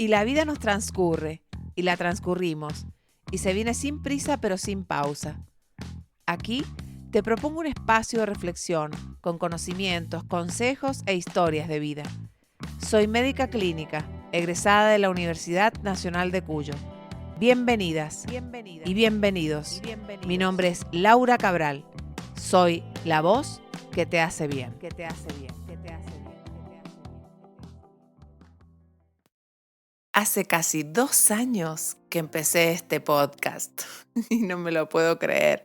Y la vida nos transcurre, y la transcurrimos, y se viene sin prisa pero sin pausa. Aquí te propongo un espacio de reflexión, con conocimientos, consejos e historias de vida. Soy médica clínica, egresada de la Universidad Nacional de Cuyo. Bienvenidas y bienvenidos. Mi nombre es Laura Cabral. Soy la voz que te hace bien. Hace casi 2 años que empecé este podcast y no me lo puedo creer.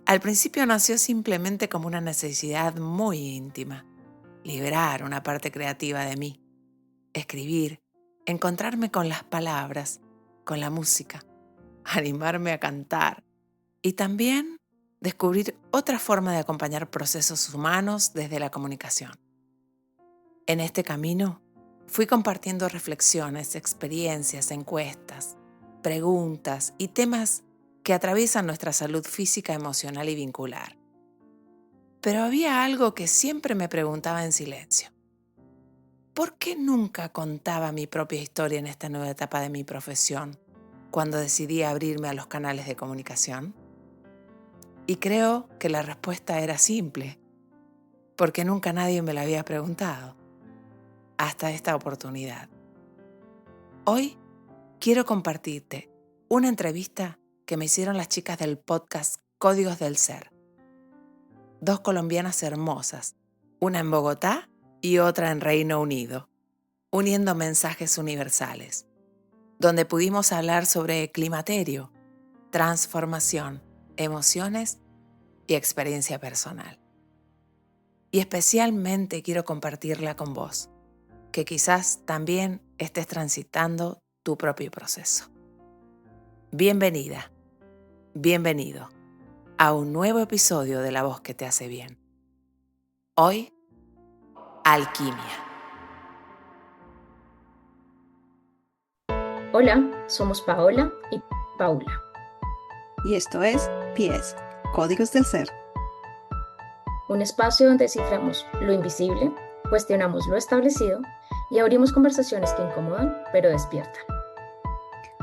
Al principio nació simplemente como una necesidad muy íntima, liberar una parte creativa de mí, escribir, encontrarme con las palabras, con la música, animarme a cantar y también descubrir otra forma de acompañar procesos humanos desde la comunicación. En este camino fui compartiendo reflexiones, experiencias, encuestas, preguntas y temas que atraviesan nuestra salud física, emocional y vincular. Pero había algo que siempre me preguntaba en silencio. ¿Por qué nunca contaba mi propia historia en esta nueva etapa de mi profesión, cuando decidí abrirme a los canales de comunicación? Y creo que la respuesta era simple, porque nunca nadie me la había preguntado, hasta esta oportunidad. Hoy quiero compartirte una entrevista que me hicieron las chicas del podcast Códigos del Ser. 2 colombianas hermosas, una en Bogotá y otra en Reino Unido, uniendo mensajes universales, donde pudimos hablar sobre climaterio, transformación, emociones y experiencia personal. Y especialmente quiero compartirla con vos, que quizás también estés transitando tu propio proceso. Bienvenida, bienvenido a un nuevo episodio de La Voz que te hace bien. Hoy, alquimia. Hola, somos Paola y Paula. Y esto es PS, Códigos del Ser. Un espacio donde desciframos lo invisible, cuestionamos lo establecido y abrimos conversaciones que incomodan pero despiertan.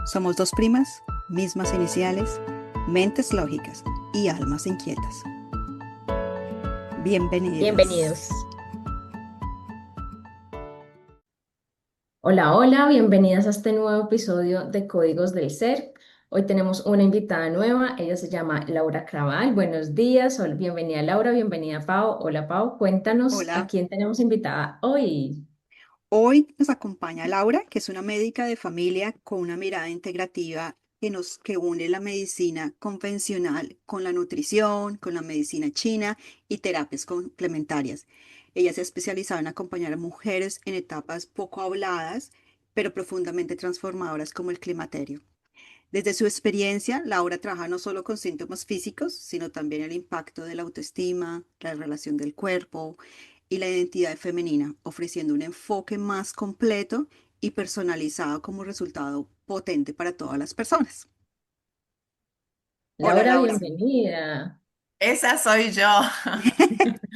Somos 2 primas, mismas iniciales, mentes lógicas y almas inquietas. Bienvenidos. Hola, bienvenidas a este nuevo episodio de Códigos del Ser. Hoy tenemos una invitada nueva, ella se llama Laura Craval. Buenos días, bienvenida Laura, bienvenida Pau. Hola Pau, cuéntanos a Hola. quién tenemos invitada hoy. Hoy nos acompaña Laura, que es una médica de familia con una mirada integrativa que une la medicina convencional con la nutrición, con la medicina china y terapias complementarias. Ella se ha especializado en acompañar a mujeres en etapas poco habladas, pero profundamente transformadoras como el climaterio. Desde su experiencia, Laura trabaja no solo con síntomas físicos, sino también el impacto de la autoestima, la relación del cuerpo y la identidad femenina, ofreciendo un enfoque más completo y personalizado como resultado potente para todas las personas. Hola, Laura, Laura. bienvenida. Esa soy yo.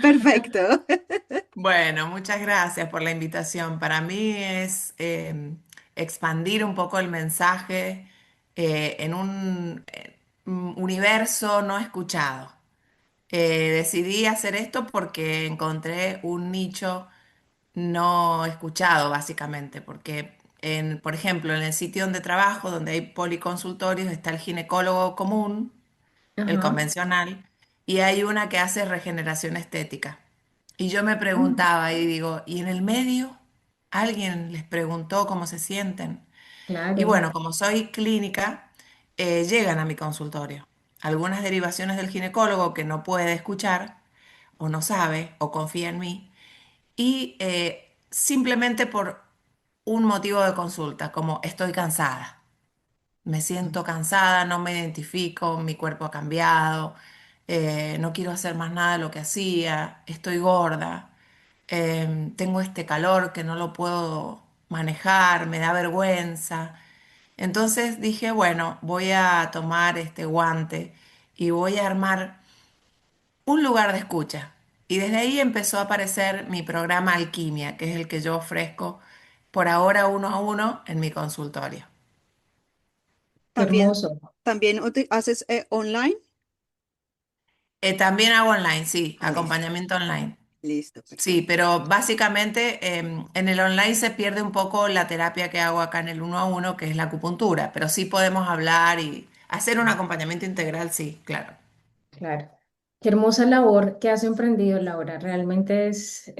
Perfecto. Bueno, muchas gracias por la invitación. Para mí es expandir un poco el mensaje en un universo no escuchado. Decidí hacer esto porque encontré un nicho no escuchado, básicamente, porque, por ejemplo, en el sitio donde trabajo, donde hay policonsultorios, está el ginecólogo común, el Ajá. convencional, y hay una que hace regeneración estética. Y yo me Mm, preguntaba y digo, ¿y en el medio? ¿Alguien les preguntó cómo se sienten? Y claro. bueno, como soy clínica, llegan a mi consultorio. Algunas derivaciones del ginecólogo que no puede escuchar, o no sabe, o confía en mí, y simplemente por un motivo de consulta, como estoy cansada. Me siento cansada, no me identifico, mi cuerpo ha cambiado, no quiero hacer más nada de lo que hacía, estoy gorda, tengo este calor que no lo puedo manejar, me da vergüenza. Entonces dije, bueno, voy a tomar este guante y voy a armar un lugar de escucha. Y desde ahí empezó a aparecer mi programa Alquimia, que es el que yo ofrezco por ahora uno a uno en mi consultorio. Qué También, hermoso. también haces online. También hago online, sí, Ah, listo, acompañamiento online. listo, Sí, perfecto. pero básicamente en el online se pierde un poco la terapia que hago acá en el uno a uno, que es la acupuntura, pero sí podemos hablar y hacer un acompañamiento integral, sí, claro. Claro. Qué hermosa labor que has emprendido, Laura. Realmente es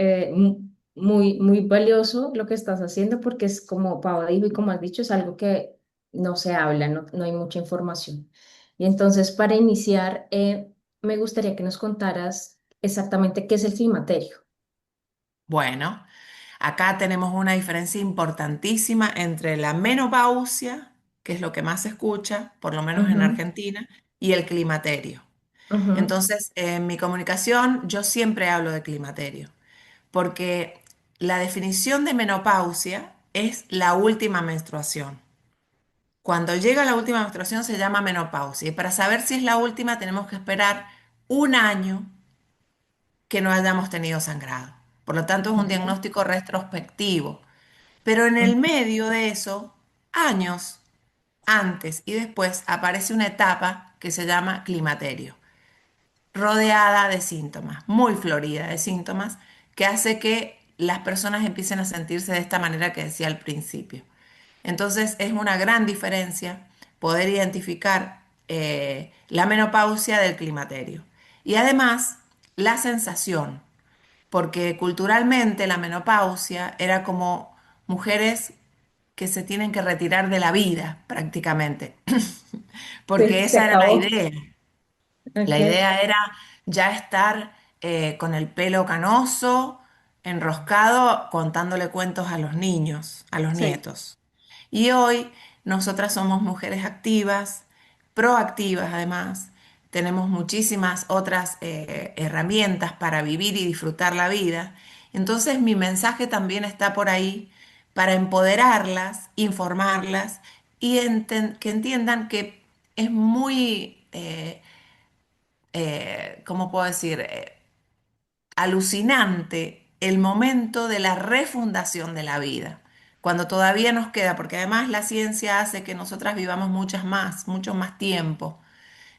muy, muy valioso lo que estás haciendo porque es como Pau dijo y como has dicho, es algo que no se habla, no hay mucha información. Y entonces, para iniciar, me gustaría que nos contaras exactamente qué es el climaterio. Bueno, acá tenemos una diferencia importantísima entre la menopausia, que es lo que más se escucha, por lo menos en Ujú, Argentina, y el climaterio. ujú, Entonces, en mi comunicación yo siempre hablo de climaterio, porque la definición de menopausia es la última menstruación. Cuando llega la última menstruación se llama menopausia y para saber si es la última tenemos que esperar un año que no hayamos tenido sangrado. Por lo tanto, es un ujú, diagnóstico retrospectivo. Pero en el medio de eso, años antes y después, aparece una etapa que se llama climaterio, rodeada de síntomas, muy florida de síntomas, que hace que las personas empiecen a sentirse de esta manera que decía al principio. Entonces es una gran diferencia poder identificar la menopausia del climaterio. Y además, la sensación, porque culturalmente la menopausia era como mujeres que se tienen que retirar de la vida prácticamente, porque sí, se esa era la acabó. idea. La Ok. idea era ya estar con el pelo canoso, enroscado, contándole cuentos a los niños, a los Sí, nietos. Y hoy nosotras somos mujeres activas, proactivas además. Tenemos muchísimas otras herramientas para vivir y disfrutar la vida. Entonces mi mensaje también está por ahí para empoderarlas, informarlas y que entiendan que es muy ¿cómo puedo decir? Alucinante el momento de la refundación de la vida, cuando todavía nos queda, porque además la ciencia hace que nosotras vivamos mucho más tiempo.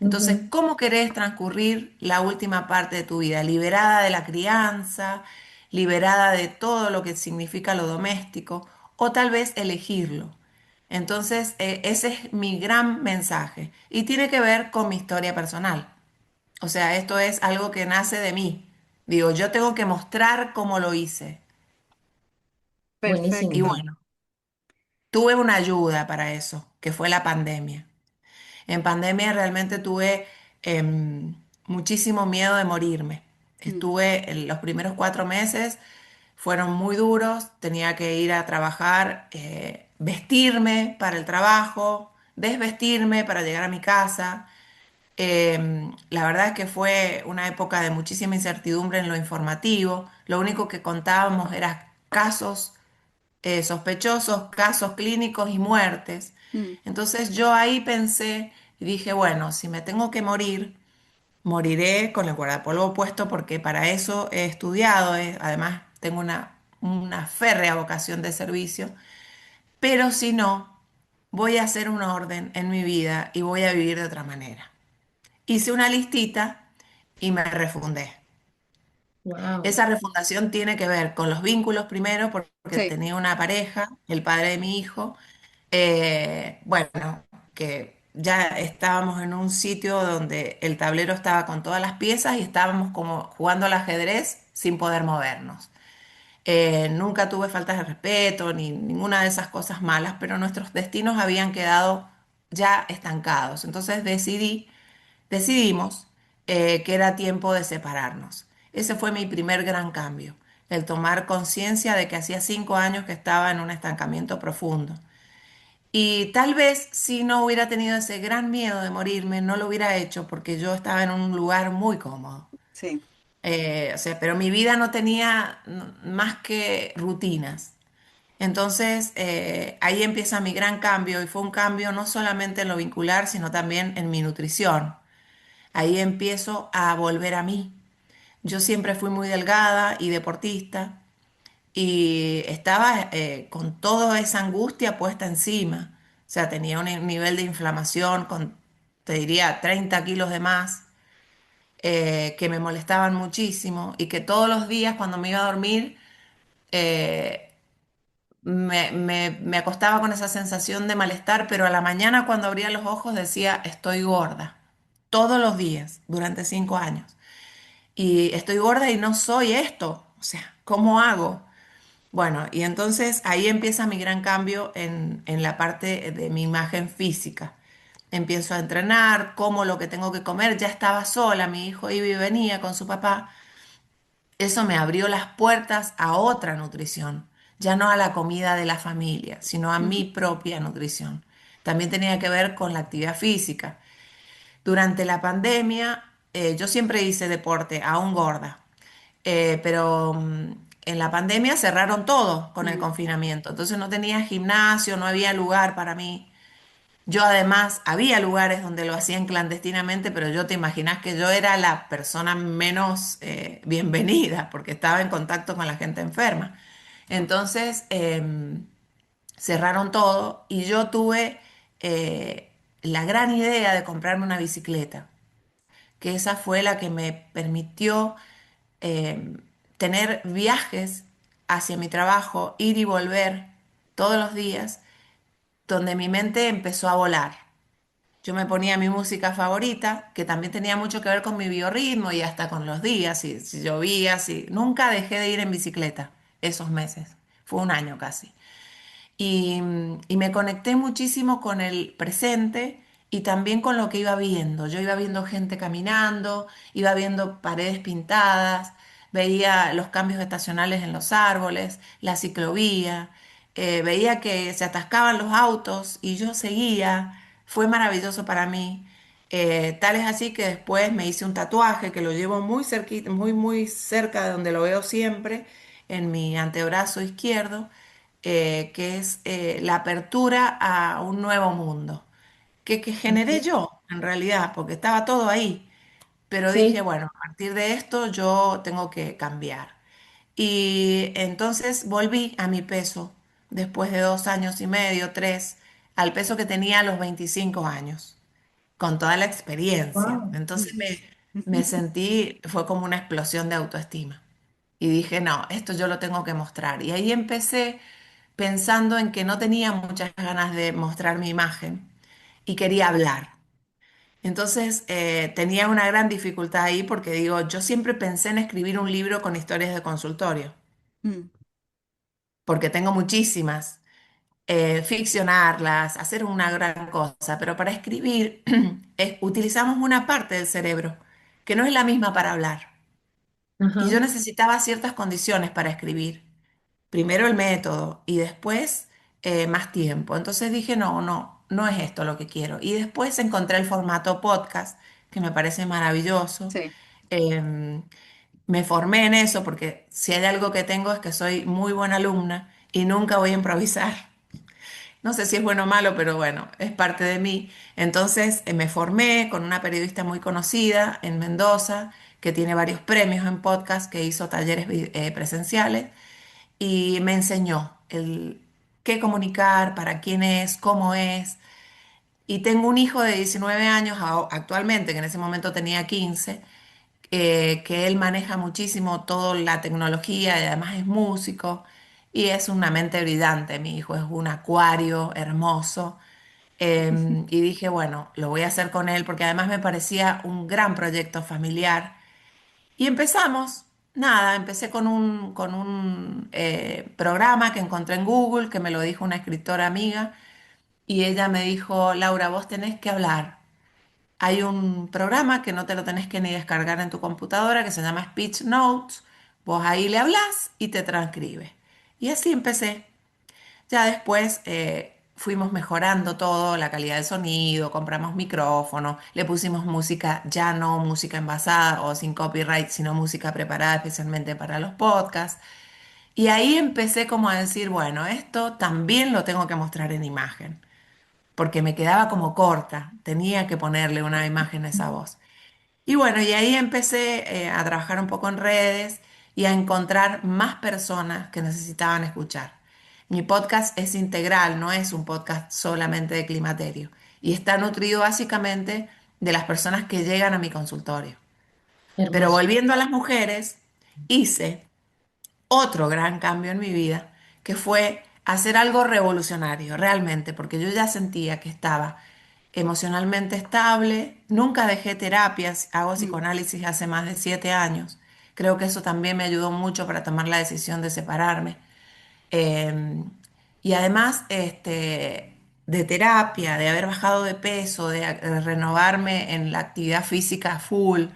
Entonces, Ujú, ¿cómo querés transcurrir la última parte de tu vida? Liberada de la crianza, liberada de todo lo que significa lo doméstico, o tal vez elegirlo. Entonces, ese es mi gran mensaje y tiene que ver con mi historia personal. O sea, esto es algo que nace de mí. Digo, yo tengo que mostrar cómo lo hice. Y buenísimo. perfecto. bueno, tuve una ayuda para eso, que fue la pandemia. En pandemia realmente tuve muchísimo miedo de morirme. Mm, Estuve en los primeros 4 meses, fueron muy duros, tenía que ir a trabajar, vestirme para el trabajo, desvestirme para llegar a mi casa. La verdad es que fue una época de muchísima incertidumbre en lo informativo. Lo único que contábamos eran casos sospechosos, casos clínicos y muertes. mm, Entonces yo ahí pensé y dije, bueno, si me tengo que morir, moriré con el guardapolvo puesto porque para eso he estudiado. Además, tengo una férrea vocación de servicio. Pero si no, voy a hacer un orden en mi vida y voy a vivir de otra manera. Hice una listita y me refundé. Wow. Esa refundación tiene que ver con los vínculos primero, porque sí, tenía una pareja, el padre de mi hijo, bueno, que ya estábamos en un sitio donde el tablero estaba con todas las piezas y estábamos como jugando al ajedrez sin poder movernos. Nunca tuve faltas de respeto ni ninguna de esas cosas malas, pero nuestros destinos habían quedado ya estancados. Entonces decidimos que era tiempo de separarnos. Ese fue mi primer gran cambio, el tomar conciencia de que hacía 5 años que estaba en un estancamiento profundo. Y tal vez si no hubiera tenido ese gran miedo de morirme, no lo hubiera hecho porque yo estaba en un lugar muy cómodo. sí, O sea, pero mi vida no tenía más que rutinas. Entonces, ahí empieza mi gran cambio y fue un cambio no solamente en lo vincular, sino también en mi nutrición. Ahí empiezo a volver a mí. Yo siempre fui muy delgada y deportista y estaba con toda esa angustia puesta encima. O sea, tenía un nivel de inflamación con, te diría, 30 kilos de más, que me molestaban muchísimo y que todos los días cuando me iba a dormir eh, me acostaba con esa sensación de malestar, pero a la mañana cuando abría los ojos decía, estoy gorda. Todos los días, durante 5 años. Y estoy gorda y no soy esto. O sea, ¿cómo hago? Bueno, y entonces ahí empieza mi gran cambio en la parte de mi imagen física. Empiezo a entrenar, como lo que tengo que comer. Ya estaba sola, mi hijo iba y venía con su papá. Eso me abrió las puertas a otra nutrición, ya no a la comida de la familia, sino a mi Ujú. propia nutrición. También tenía que ver con la actividad física. Durante la pandemia, yo siempre hice deporte, aún gorda. Pero en la pandemia cerraron todo con el Mm. confinamiento, entonces no tenía gimnasio, no había lugar para mí. Yo además, había lugares donde lo hacían clandestinamente, pero yo te imaginas que yo era la persona menos bienvenida porque estaba en contacto con la gente enferma. Entonces cerraron todo y yo tuve la gran idea de comprarme una bicicleta, que esa fue la que me permitió eh, tener viajes hacia mi trabajo, ir y volver todos los días, donde mi mente empezó a volar. Yo me ponía mi música favorita, que también tenía mucho que ver con mi biorritmo y hasta con los días, si llovía, si... Nunca dejé de ir en bicicleta esos meses, fue un año casi. Y me conecté muchísimo con el presente y también con lo que iba viendo. Yo iba viendo gente caminando, iba viendo paredes pintadas, veía los cambios estacionales en los árboles, la ciclovía, veía que se atascaban los autos y yo seguía. Fue maravilloso para mí. Tal es así que después me hice un tatuaje que lo llevo muy cerquita, muy cerca de donde lo veo siempre, en mi antebrazo izquierdo, que es la apertura a un nuevo mundo, que generé Ok. yo, en realidad, porque estaba todo ahí. Pero dije, Sí. bueno, a partir de esto yo tengo que cambiar. Y entonces volví a mi peso, después de 2 años y medio, 3, al peso que tenía a los 25 años, con toda la experiencia. Wow. Entonces me sentí, fue como una explosión de autoestima. Y dije, no, esto yo lo tengo que mostrar. Y ahí empecé pensando en que no tenía muchas ganas de mostrar mi imagen y quería hablar. Entonces tenía una gran dificultad ahí porque digo, yo siempre pensé en escribir un libro con historias de consultorio, Mm. porque tengo muchísimas, ficcionarlas, hacer una gran cosa, pero para escribir utilizamos una parte del cerebro que no es la misma para hablar. Y yo Ajá. necesitaba ciertas condiciones para escribir. Primero el método y después más tiempo. Entonces dije, no, no, no es esto lo que quiero. Y después encontré el formato podcast, que me parece maravilloso. Sí. Em, Me formé en eso porque si hay algo que tengo es que soy muy buena alumna y nunca voy a improvisar. No sé si es bueno o malo, pero bueno, es parte de mí. Entonces me formé con una periodista muy conocida en Mendoza, que tiene varios premios en podcast, que hizo talleres presenciales y me enseñó el qué comunicar, para quién es, cómo es. Y tengo un hijo de 19 años actualmente, que en ese momento tenía 15, que él maneja muchísimo toda la tecnología y además es músico y es una mente brillante. Mi hijo es un acuario hermoso. Y dije, bueno, lo voy a hacer con él porque además me parecía un gran proyecto familiar y empezamos, nada, empecé con un programa que encontré en Google, que me lo dijo una escritora amiga, y ella me dijo, Laura, vos tenés que hablar. Hay un programa que no te lo tenés que ni descargar en tu computadora, que se llama Speech Notes. Vos ahí le hablas y te transcribe. Y así empecé. Ya después fuimos mejorando todo, la calidad del sonido, compramos micrófonos, le pusimos música, ya no música envasada o sin copyright, sino música preparada especialmente para los podcasts. Y ahí empecé como a decir, bueno, esto también lo tengo que mostrar en imagen, porque me quedaba como corta, tenía que ponerle una imagen a esa voz. Y bueno, y ahí empecé a trabajar un poco en redes y a encontrar más personas que necesitaban escuchar. Mi podcast es integral, no es un podcast solamente de climaterio y está nutrido básicamente de las personas que llegan a mi consultorio. Pero Hermoso. volviendo a las mujeres, hice otro gran cambio en mi vida, que fue hacer algo revolucionario, realmente, porque yo ya sentía que estaba emocionalmente estable, nunca dejé terapias, hago Mm. psicoanálisis hace más de 7 años, creo que eso también me ayudó mucho para tomar la decisión de separarme. Eh, y además, de terapia, de haber bajado de peso, de renovarme en la actividad física full,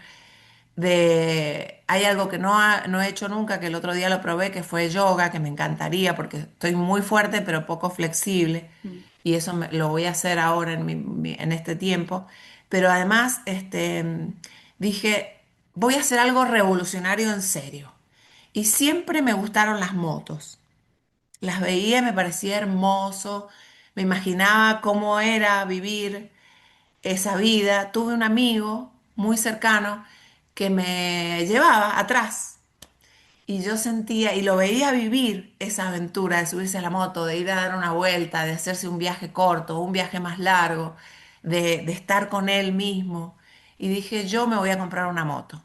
hay algo que no he hecho nunca, que el otro día lo probé, que fue yoga, que me encantaría porque estoy muy fuerte pero poco flexible Mm. y eso lo voy a hacer ahora en este tiempo. Pero además, dije, voy a hacer algo revolucionario en serio. Y siempre me gustaron las motos. Las veía y me parecía hermoso, me imaginaba cómo era vivir esa vida. Tuve un amigo muy cercano que me llevaba atrás y yo sentía y lo veía vivir esa aventura de subirse a la moto, de ir a dar una vuelta, de hacerse un viaje corto, un viaje más largo, de estar con él mismo. Y dije, yo me voy a comprar una moto.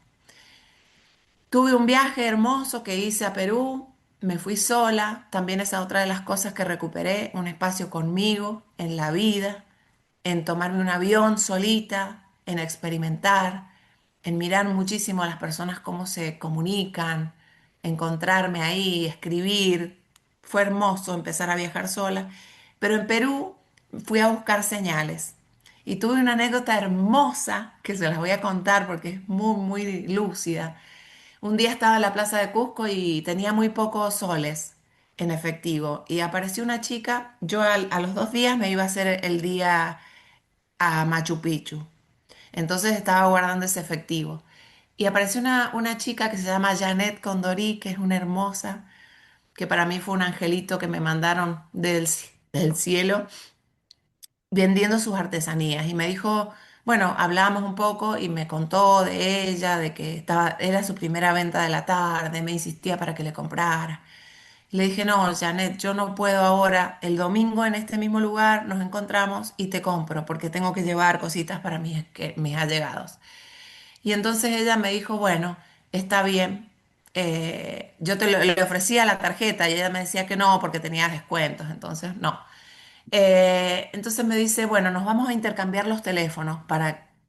Tuve un viaje hermoso que hice a Perú, me fui sola, también esa otra de las cosas que recuperé, un espacio conmigo en la vida, en tomarme un avión solita, en experimentar, en mirar muchísimo a las personas cómo se comunican, encontrarme ahí, escribir. Fue hermoso empezar a viajar sola, pero en Perú fui a buscar señales. Y tuve una anécdota hermosa que se las voy a contar porque es muy, muy lúcida. Un día estaba en la plaza de Cusco y tenía muy pocos soles en efectivo y apareció una chica, yo a los 2 días me iba a hacer el día a Machu Picchu, entonces estaba guardando ese efectivo y apareció una chica que se llama Janet Condorí, que es una hermosa, que para mí fue un angelito que me mandaron del cielo vendiendo sus artesanías y me dijo, bueno, hablamos un poco y me contó de ella, de que era su primera venta de la tarde, me insistía para que le comprara. Le dije, no, Janet, yo no puedo ahora, el domingo en este mismo lugar nos encontramos y te compro porque tengo que llevar cositas para mis allegados. Y entonces ella me dijo, bueno, está bien. Yo le ofrecía la tarjeta y ella me decía que no porque tenía descuentos, entonces no. Entonces me dice, bueno, nos vamos a intercambiar los teléfonos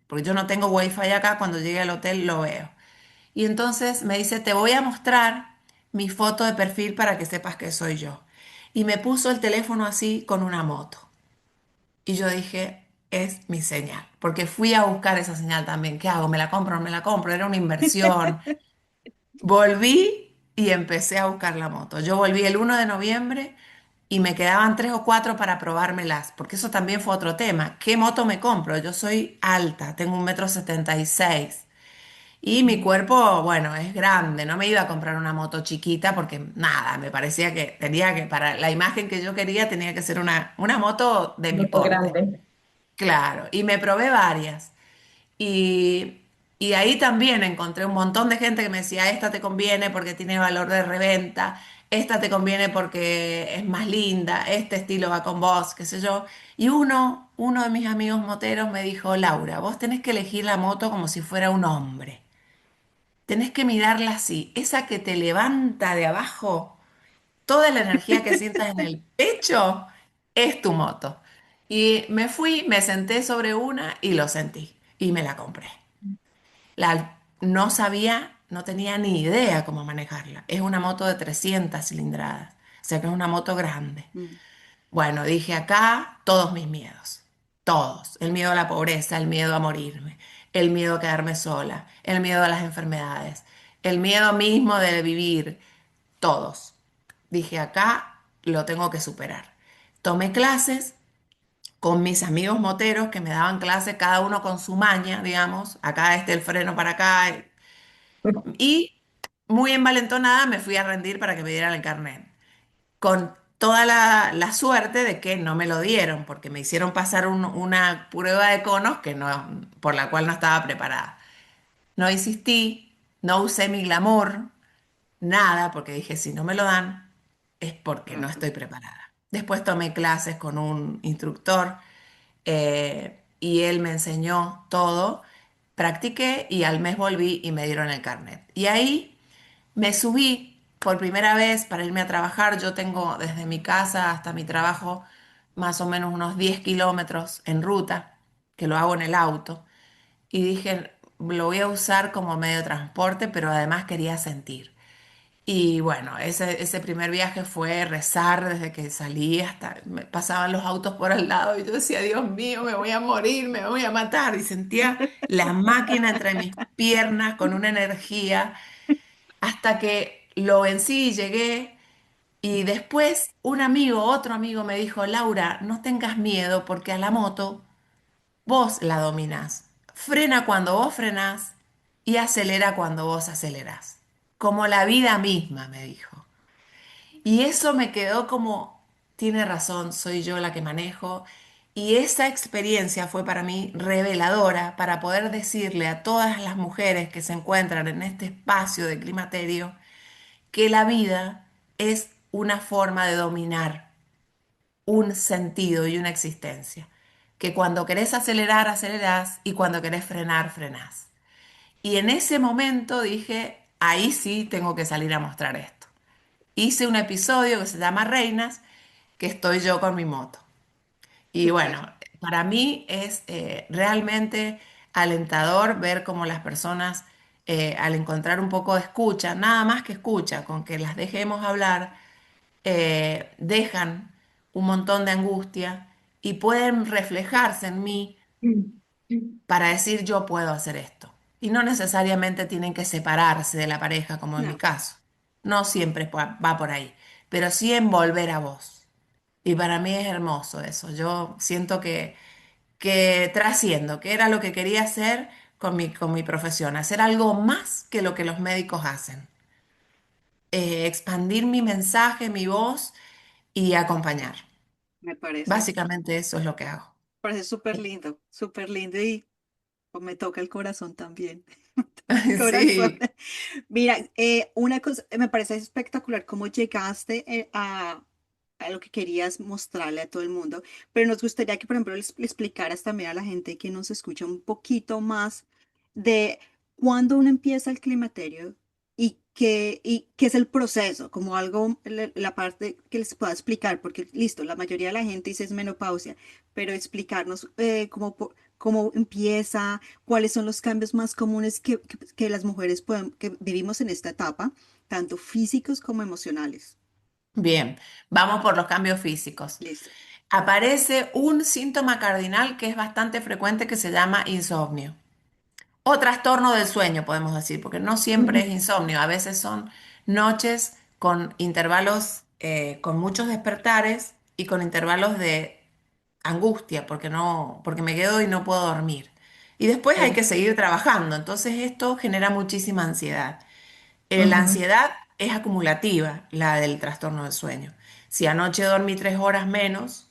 porque yo no tengo wifi acá, cuando llegue al hotel lo veo. Y entonces me dice, te voy a mostrar mi foto de perfil para que sepas que soy yo. Y me puso el teléfono así con una moto. Y yo dije, es mi señal, porque fui a buscar esa señal también. ¿Qué hago? ¿Me la compro o no me la compro? Era una inversión. Volví y empecé a buscar la moto. Yo volví el 1 de noviembre y me quedaban 3 o 4 para probármelas, porque eso también fue otro tema. ¿Qué moto me compro? Yo soy alta, tengo 1,76 m y mi cuerpo, bueno, es grande. No me iba a comprar una moto chiquita porque nada, me parecía que para la imagen que yo quería, tenía que ser una moto de mi Moto porte. grande. Claro, y me probé varias. Y, y ahí también encontré un montón de gente que me decía, esta te conviene porque tiene valor de reventa, esta te conviene porque es más linda, este estilo va con vos, qué sé yo. Y uno de mis amigos moteros me dijo, Laura, vos tenés que elegir la moto como si fuera un hombre. Tenés que mirarla así, esa que te levanta de abajo, toda la energía que sientas en el pecho es tu moto. Y me fui, me senté sobre una y lo sentí y me la compré. No sabía, no tenía ni idea cómo manejarla. Es una moto de 300 cilindradas, o sea que es una moto grande. Mm. Bueno, dije acá todos mis miedos, todos. El miedo a la pobreza, el miedo a morirme, el miedo a quedarme sola, el miedo a las enfermedades, el miedo mismo de vivir, todos. Dije acá lo tengo que superar. Tomé clases con mis amigos moteros que me daban clases, cada uno con su maña, digamos. Acá el freno para acá. Y muy envalentonada me fui a rendir para que me dieran el carnet. Con toda la suerte de que no me lo dieron, porque me hicieron pasar una prueba de conos por la cual no estaba preparada. No insistí, no usé mi glamour, nada, porque dije, si no me lo dan, es porque no Razón. estoy preparada. Después tomé clases con un instructor y él me enseñó todo, practiqué y al mes volví y me dieron el carnet. Y ahí me subí por primera vez para irme a trabajar. Yo tengo desde mi casa hasta mi trabajo más o menos unos 10 kilómetros en ruta, que lo hago en el auto. Y dije, lo voy a usar como medio de transporte, pero además quería sentir. Y bueno, ese primer viaje fue rezar desde que salí hasta me pasaban los autos por al lado y yo decía, Dios mío, me voy a morir, me voy a matar. Y sentía la máquina entre mis piernas con una energía hasta que lo vencí y llegué. Y después un amigo, otro amigo me dijo, Laura, no tengas miedo porque a la moto vos la dominás. Frena cuando vos frenás y acelera cuando vos acelerás. Como la vida misma, me dijo. Y eso me quedó como, tiene razón, soy yo la que manejo. Y esa experiencia fue para mí reveladora para poder decirle a todas las mujeres que se encuentran en este espacio de climaterio que la vida es una forma de dominar un sentido y una existencia. Que cuando querés acelerar, acelerás y cuando querés frenar, frenás. Y en ese momento dije, ahí sí tengo que salir a mostrar esto. Hice un episodio que se llama Reinas, que estoy yo con mi moto. Y Súper. bueno, para mí es realmente alentador ver cómo las personas, al encontrar un poco de escucha, nada más que escucha, con que las dejemos hablar, dejan un montón de angustia y pueden reflejarse en mí para decir yo puedo hacer esto. Y no necesariamente tienen que separarse de la pareja, como en mi No, caso. No siempre va por ahí, pero sí en volver a vos. Y para mí es hermoso eso. Yo siento que trasciendo, que era lo que quería hacer con mi profesión, hacer algo más que lo que los médicos hacen. Expandir mi mensaje, mi voz y acompañar. me parece. Básicamente eso es lo que hago. Parece súper lindo y pues, me toca el corazón también. Me toca el corazón. Sí, Mira, una cosa, me parece espectacular cómo llegaste a lo que querías mostrarle a todo el mundo, pero nos gustaría que, por ejemplo, le explicaras también a la gente que nos escucha un poquito más de cuándo uno empieza el climaterio y qué es el proceso, como algo, la parte que les pueda explicar, porque listo, la mayoría de la gente dice es menopausia, pero explicarnos cómo empieza, cuáles son los cambios más comunes que las mujeres que vivimos en esta etapa, tanto físicos como emocionales. bien. Vamos por los cambios físicos. Listo. Aparece un síntoma cardinal que es bastante frecuente que se llama insomnio. O trastorno del sueño, podemos decir, porque no siempre es Ujú, insomnio. A veces son noches con intervalos, con muchos despertares y con intervalos de angustia, porque no, porque me quedo y no puedo dormir. Y después hay sí, que seguir trabajando. Entonces esto genera muchísima ansiedad. La ujú, ansiedad es acumulativa, la del trastorno del sueño. Si anoche dormí 3 horas menos,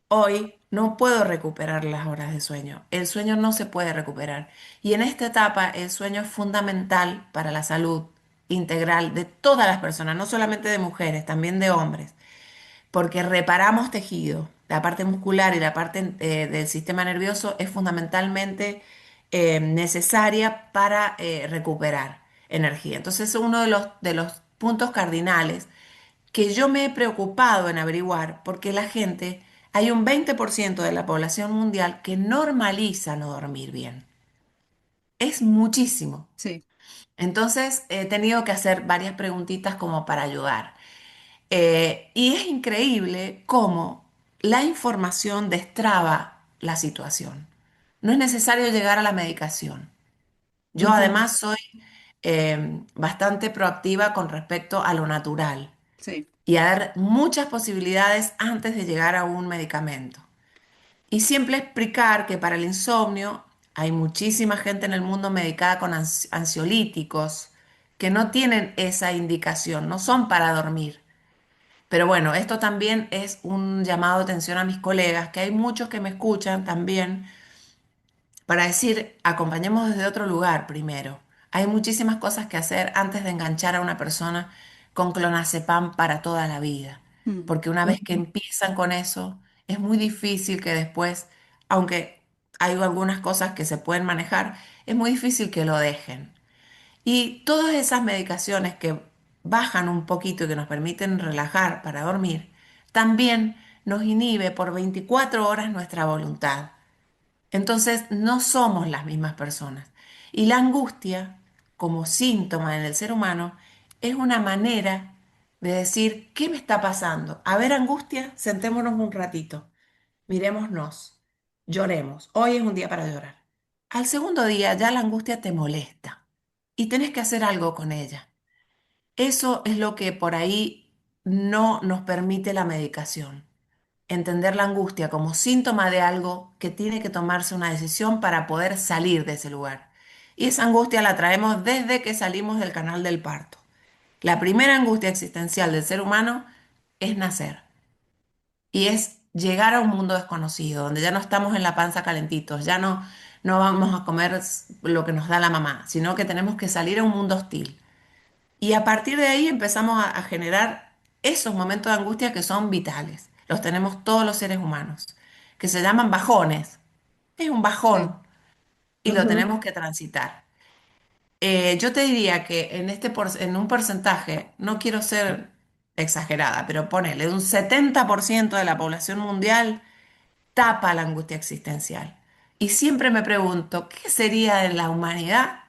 hoy no puedo recuperar las horas de sueño. El sueño no se puede recuperar. Y en esta etapa el sueño es fundamental para la salud integral de todas las personas, no solamente de mujeres, también de hombres, porque reparamos tejido. La parte muscular y la parte del sistema nervioso es fundamentalmente necesaria para recuperar energía. Entonces, es uno de los puntos cardinales que yo me he preocupado en averiguar, porque la gente, hay un 20% de la población mundial que normaliza no dormir bien. Es muchísimo. Sí. Entonces, he tenido que hacer varias preguntitas como para ayudar. Y es increíble cómo la información destraba la situación. No es necesario llegar a la medicación. Yo ujú, además soy bastante proactiva con respecto a lo natural Sí. y a dar muchas posibilidades antes de llegar a un medicamento. Y siempre explicar que para el insomnio hay muchísima gente en el mundo medicada con ansiolíticos que no tienen esa indicación, no son para dormir. Pero bueno, esto también es un llamado de atención a mis colegas, que hay muchos que me escuchan también, para decir, acompañemos desde otro lugar primero. Hay muchísimas cosas que hacer antes de enganchar a una persona con clonazepam para toda la vida, Mm. porque una vez que empiezan con eso, es muy difícil que después, aunque hay algunas cosas que se pueden manejar, es muy difícil que lo dejen. Y todas esas medicaciones que bajan un poquito y que nos permiten relajar para dormir, también nos inhibe por 24 horas nuestra voluntad. Entonces no somos las mismas personas. Y la angustia, como síntoma en el ser humano, es una manera de decir, ¿qué me está pasando? A ver, angustia, sentémonos un ratito, mirémonos, lloremos. Hoy es un día para llorar. Al segundo día ya la angustia te molesta y tenés que hacer algo con ella. Eso es lo que por ahí no nos permite la medicación. Entender la angustia como síntoma de algo que tiene que tomarse una decisión para poder salir de ese lugar. Y esa angustia la traemos desde que salimos del canal del parto. La primera angustia existencial del ser humano es nacer y es llegar a un mundo desconocido, donde ya no estamos en la panza calentitos, ya no vamos a comer lo que nos da la mamá, sino que tenemos que salir a un mundo hostil. Y a partir de ahí empezamos a generar esos momentos de angustia que son vitales. Los tenemos todos los seres humanos, que se llaman bajones. Es un Sí. bajón y lo Ujú, tenemos que transitar. Yo te diría que en un porcentaje, no quiero ser exagerada, pero ponele, un 70% de la población mundial tapa la angustia existencial. Y siempre me pregunto, ¿qué sería de la humanidad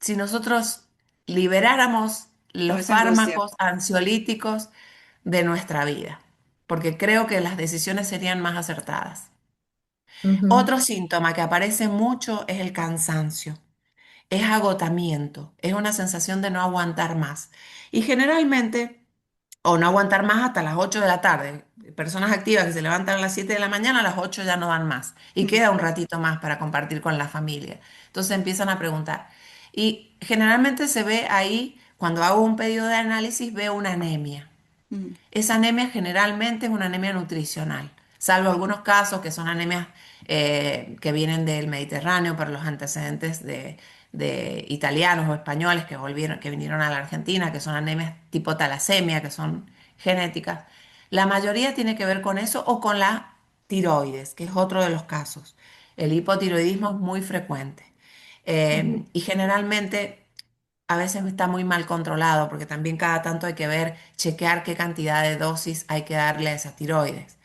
si nosotros liberáramos Toda los esa angustia. fármacos ansiolíticos de nuestra vida? Porque creo que las decisiones serían más acertadas. ujú, Otro síntoma que aparece mucho es el cansancio, es agotamiento, es una sensación de no aguantar más. Y generalmente, o no aguantar más hasta las 8 de la tarde. Personas activas que se levantan a las 7 de la mañana, a las 8 ya no dan más. Y Mm. queda un ratito más para compartir con la familia. Entonces empiezan a preguntar. Y generalmente se ve ahí, cuando hago un pedido de análisis, veo una anemia. Mm. Esa anemia generalmente es una anemia nutricional, salvo algunos casos que son anemias que vienen del Mediterráneo por los antecedentes de italianos o españoles que volvieron, que vinieron a la Argentina, que son anemias tipo talasemia, que son genéticas. La mayoría tiene que ver con eso o con la tiroides, que es otro de los casos. El hipotiroidismo es muy frecuente. ujú, Y generalmente a veces está muy mal controlado porque también cada tanto hay que ver, chequear qué cantidad de dosis hay que darle a esa tiroides.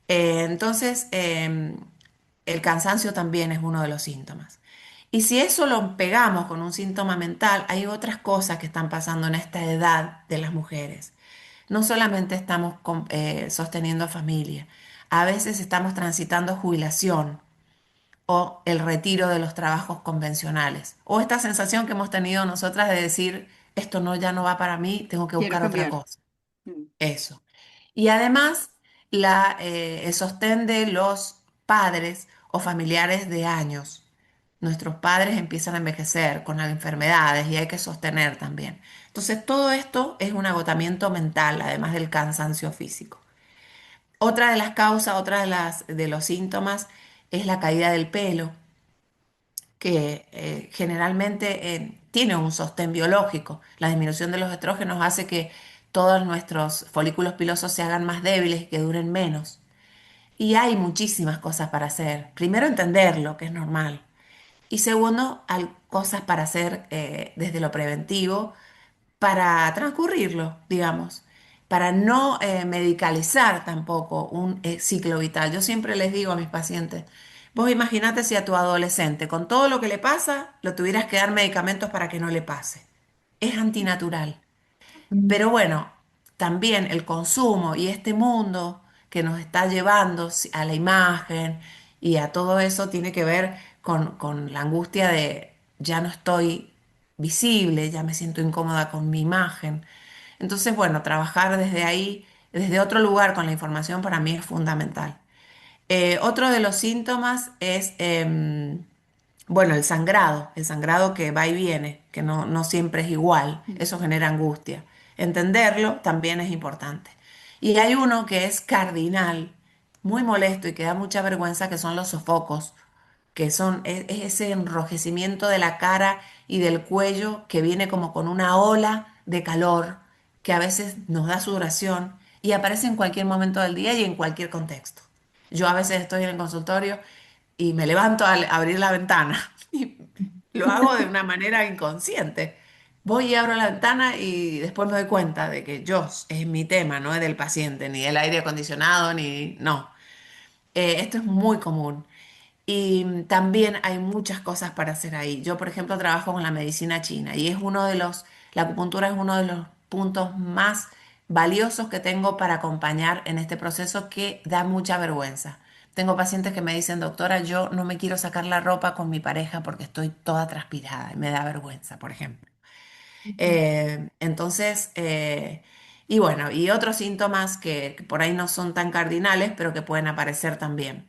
Entonces, el cansancio también es uno de los síntomas. Y si eso lo pegamos con un síntoma mental, hay otras cosas que están pasando en esta edad de las mujeres. No solamente estamos sosteniendo familia, a veces estamos transitando jubilación o el retiro de los trabajos convencionales, o esta sensación que hemos tenido nosotras de decir, esto no ya no va para mí, tengo que Quiero buscar otra cambiar. cosa. Mm. Eso. Y además, el sostén de los padres o familiares de años. Nuestros padres empiezan a envejecer con las enfermedades y hay que sostener también. Entonces, todo esto es un agotamiento mental, además del cansancio físico. Otra de las causas, otra de los síntomas es la caída del pelo que generalmente tiene un sostén biológico. La disminución de los estrógenos hace que todos nuestros folículos pilosos se hagan más débiles y que duren menos. Y hay muchísimas cosas para hacer. Primero, entenderlo, que es normal. Y segundo, hay cosas para hacer desde lo preventivo para transcurrirlo, digamos, para no medicalizar tampoco un ciclo vital. Yo siempre les digo a mis pacientes, vos imaginate si a tu adolescente, con todo lo que le pasa, lo tuvieras que dar medicamentos para que no le pase. Es antinatural. ujú, Pero bueno, también el consumo y este mundo que nos está llevando a la imagen y a todo eso tiene que ver con la angustia de ya no estoy visible, ya me siento incómoda con mi imagen. Entonces, bueno, trabajar desde ahí, desde otro lugar con la información para mí es fundamental. Otro de los síntomas es, bueno, el sangrado que va y viene, que no siempre es igual, Mm. eso genera angustia. Entenderlo también es importante. Y hay uno que es cardinal, muy molesto y que da mucha vergüenza, que son los sofocos que es ese enrojecimiento de la cara y del cuello que viene como con una ola de calor que a veces nos da sudoración y aparece en cualquier momento del día y en cualquier contexto. Yo a veces estoy en el consultorio y me levanto al abrir la ventana y lo hago de una manera inconsciente. Voy y abro la ventana y después me doy cuenta de que yo es mi tema, no es del paciente, ni el aire acondicionado, ni no. Esto es muy común. Y también hay muchas cosas para hacer ahí. Yo, por ejemplo, trabajo con la medicina china y es uno de la acupuntura es uno de los puntos más valiosos que tengo para acompañar en este proceso que da mucha vergüenza. Tengo pacientes que me dicen, doctora, yo no me quiero sacar la ropa con mi pareja porque estoy toda transpirada y me da vergüenza, por ejemplo. Ujú. Entonces, y bueno, y otros síntomas que por ahí no son tan cardinales, pero que pueden aparecer también.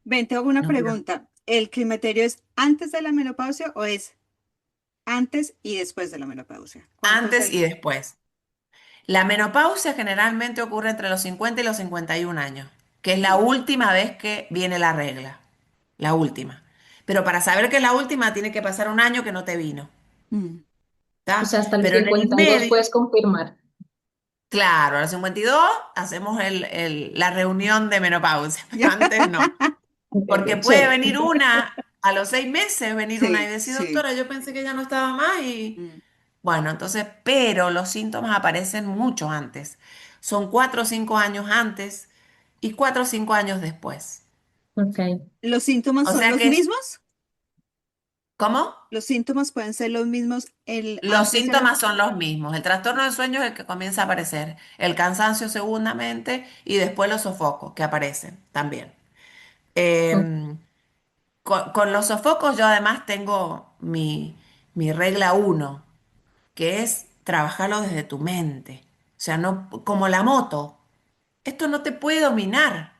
Ven, te hago una No quiero- pregunta. ¿El climaterio es antes de la menopausia o es antes y después de la menopausia? ¿Cuánto es Antes y el? después. La menopausia generalmente ocurre entre los 50 y los 51 años, que es la Mm, última vez que viene la regla. La última. Pero para saber que es la última, tiene que pasar un año que no te vino. mm. O ¿Está? sea, hasta los Pero en el 52 medio, puedes confirmar. claro, a los 52 hacemos la reunión de menopausia, pero antes no. Ok, Porque ok, puede chévere. venir una, a los 6 meses venir una y Sí, decir, sí. doctora, yo pensé que ya no estaba más y Mm. bueno, entonces, pero los síntomas aparecen mucho antes. Son 4 o 5 años antes y 4 o 5 años después. Ok. ¿Los síntomas O son sea los que es, mismos? ¿cómo? ¿Los síntomas pueden ser los mismos el Los antes de la? síntomas son los mismos. El trastorno del sueño es el que comienza a aparecer. El cansancio segundamente y después los sofocos que aparecen también. Ok. Em, con los sofocos yo además tengo mi regla uno, que es trabajarlo desde tu mente. O sea, no como la moto. Esto no te puede dominar.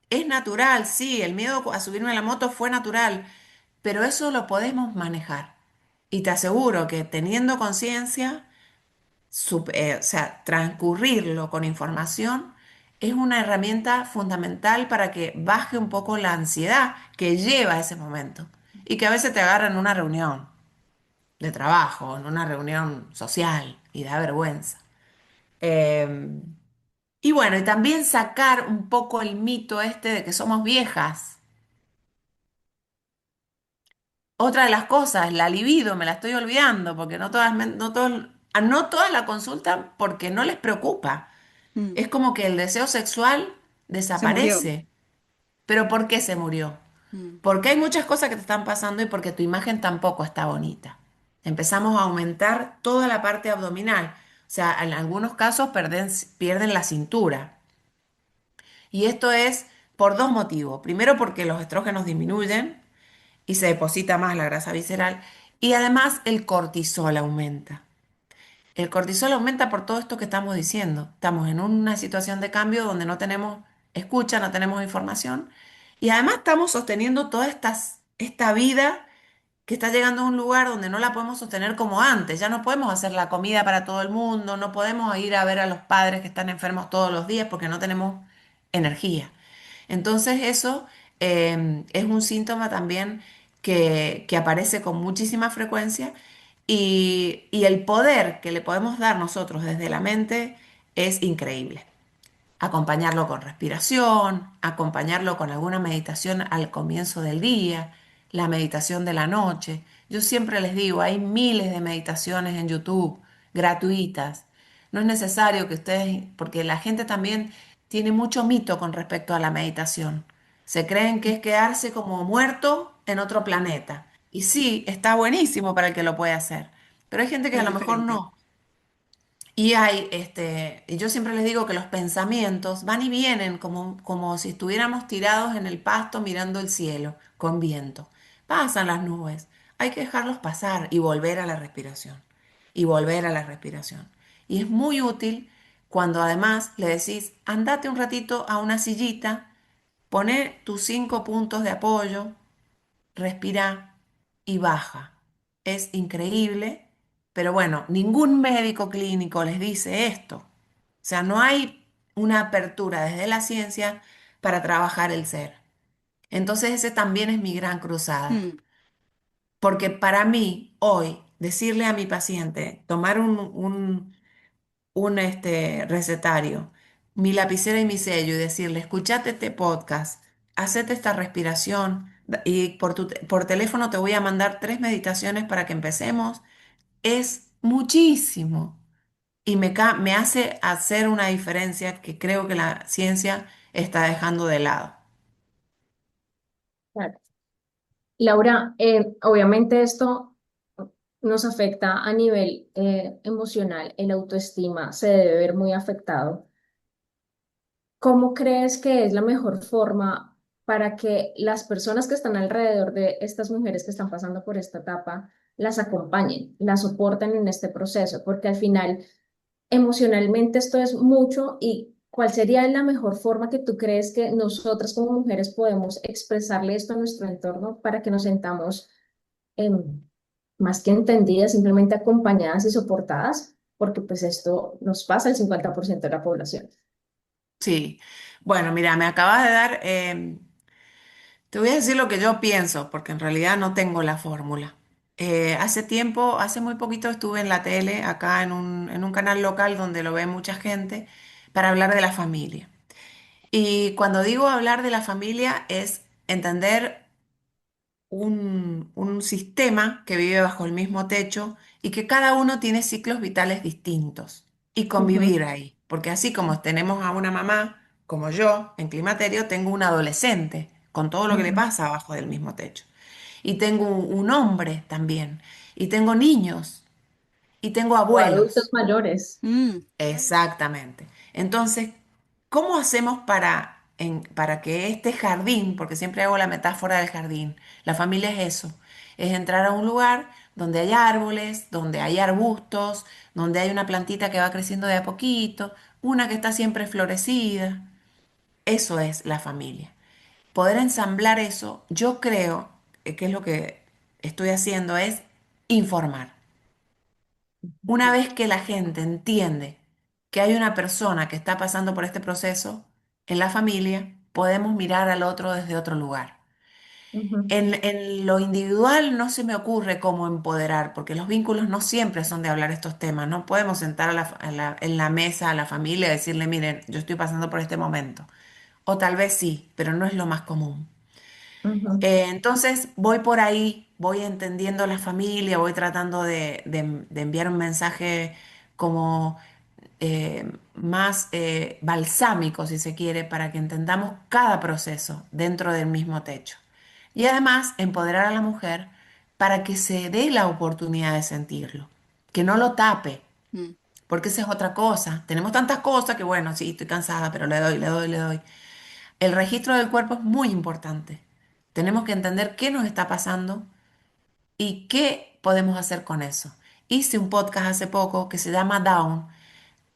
Es natural, sí, el miedo a subirme a la moto fue natural, pero eso lo podemos manejar. Y te aseguro que teniendo conciencia, o sea, transcurrirlo con información es una herramienta fundamental para que baje un poco la ansiedad que lleva a ese momento y que a veces te agarra en una reunión de trabajo, en una reunión social y da vergüenza. Eh, y bueno, y también sacar un poco el mito este de que somos viejas. Otra de las cosas, la libido, me la estoy olvidando, porque no todas la consultan porque no les preocupa. Mm. Es como que el deseo sexual Se murió. desaparece. ¿Pero por qué se murió? Mm. Porque hay muchas cosas que te están pasando y porque tu imagen tampoco está bonita. Empezamos a aumentar toda la parte abdominal. O sea, en algunos casos pierden la cintura. Y esto es por dos motivos. Primero, porque los estrógenos disminuyen y se deposita más la grasa visceral. Y además el cortisol aumenta. El cortisol aumenta por todo esto que estamos diciendo. Estamos en una situación de cambio donde no tenemos escucha, no tenemos información. Y además estamos sosteniendo esta vida que está llegando a un lugar donde no la podemos sostener como antes. Ya no podemos hacer la comida para todo el mundo, no podemos ir a ver a los padres que están enfermos todos los días porque no tenemos energía. Entonces eso es un síntoma también que aparece con muchísima frecuencia y el poder que le podemos dar nosotros desde la mente es increíble. Acompañarlo con respiración, acompañarlo con alguna meditación al comienzo del día, la meditación de la noche. Yo siempre les digo, hay miles de meditaciones en YouTube gratuitas. No es necesario que ustedes, porque la gente también tiene mucho mito con respecto a la meditación. Se creen que es quedarse como muerto en otro planeta. Y sí, está buenísimo para el que lo puede hacer, pero hay gente que a Es lo mejor diferente. no. Y yo siempre les digo que los pensamientos van y vienen como si estuviéramos tirados en el pasto mirando el cielo con viento. Pasan las nubes. Hay que dejarlos pasar y volver a la respiración. Y volver a la respiración. Y es muy útil cuando además le decís, andate un ratito a una sillita, poné tus 5 puntos de apoyo, respira y baja. Es increíble, pero bueno, ningún médico clínico les dice esto. O sea, no hay una apertura desde la ciencia para trabajar el ser. Entonces ese también es mi gran cruzada. Mm, Porque para mí, hoy, decirle a mi paciente, tomar un recetario, mi lapicera y mi sello y decirle, escúchate este podcast, hacete esta respiración y por teléfono te voy a mandar 3 meditaciones para que empecemos, es muchísimo y me hace hacer una diferencia que creo que la ciencia está dejando de lado. Claro. Laura, obviamente esto nos afecta a nivel emocional, el autoestima se debe ver muy afectado. ¿Cómo crees que es la mejor forma para que las personas que están alrededor de estas mujeres que están pasando por esta etapa las acompañen, las soporten en este proceso? Porque al final, emocionalmente esto es mucho y ¿cuál sería la mejor forma que tú crees que nosotras como mujeres podemos expresarle esto a nuestro entorno para que nos sentamos más que entendidas, simplemente acompañadas y soportadas? Porque pues esto nos pasa al 50% de la población. Sí, bueno, mira, me acabas de dar, te voy a decir lo que yo pienso, porque en realidad no tengo la fórmula. Hace tiempo, hace muy poquito estuve en la tele, acá en un canal local donde lo ve mucha gente, para hablar de la familia. Y cuando digo hablar de la familia es entender un sistema que vive bajo el mismo techo y que cada uno tiene ciclos vitales distintos y Ujú, convivir ahí. Porque así como tenemos a una mamá, como yo, en climaterio, tengo un adolescente con todo lo que le ujú. pasa abajo del mismo techo. Y tengo un hombre también. Y tengo niños. Y tengo O adultos abuelos. mayores. mm, Exactamente. Entonces, ¿cómo hacemos para que este jardín, porque siempre hago la metáfora del jardín, la familia es eso, es entrar a un lugar donde hay árboles, donde hay arbustos, donde hay una plantita que va creciendo de a poquito, una que está siempre florecida? Eso es la familia. Poder ensamblar eso, yo creo que es lo que estoy haciendo, es informar. Una vez que la gente entiende que hay una persona que está pasando por este proceso en la familia, podemos mirar al otro desde otro lugar. Ujú, En lo individual no se me ocurre cómo empoderar, porque los vínculos no siempre son de hablar estos temas. No podemos sentar en la mesa a la familia y decirle, miren, yo estoy pasando por este momento. O tal vez sí, pero no es lo más común. ujú, Entonces voy por ahí, voy entendiendo la familia, voy tratando de enviar un mensaje como más balsámico, si se quiere, para que entendamos cada proceso dentro del mismo techo. Y además empoderar a la mujer para que se dé la oportunidad de sentirlo, que no lo tape, mm, porque esa es otra cosa. Tenemos tantas cosas que, bueno, sí, estoy cansada, pero le doy, le doy, le doy. El registro del cuerpo es muy importante. Tenemos que entender qué nos está pasando y qué podemos hacer con eso. Hice un podcast hace poco que se llama Down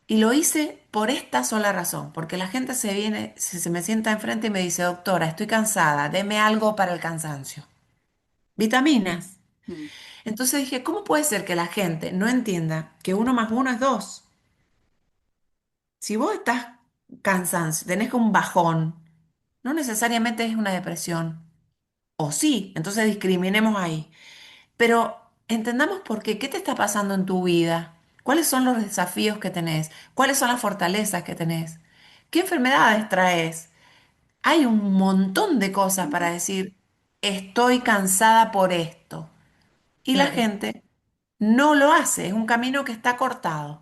y lo hice por esta sola razón, porque la gente se me sienta enfrente y me dice, doctora, estoy cansada, deme algo para el cansancio. Vitaminas. mm, Entonces dije, ¿cómo puede ser que la gente no entienda que 1 más 1 es 2? Si vos estás cansancio, tenés un bajón, no necesariamente es una depresión. O sí, entonces discriminemos ahí. Pero entendamos por qué, qué te está pasando en tu vida, cuáles son los desafíos que tenés, cuáles son las fortalezas que tenés, qué enfermedades traes. Hay un montón de cosas para decir, estoy cansada por esto. Y la claro. gente no lo hace, es un camino que está cortado.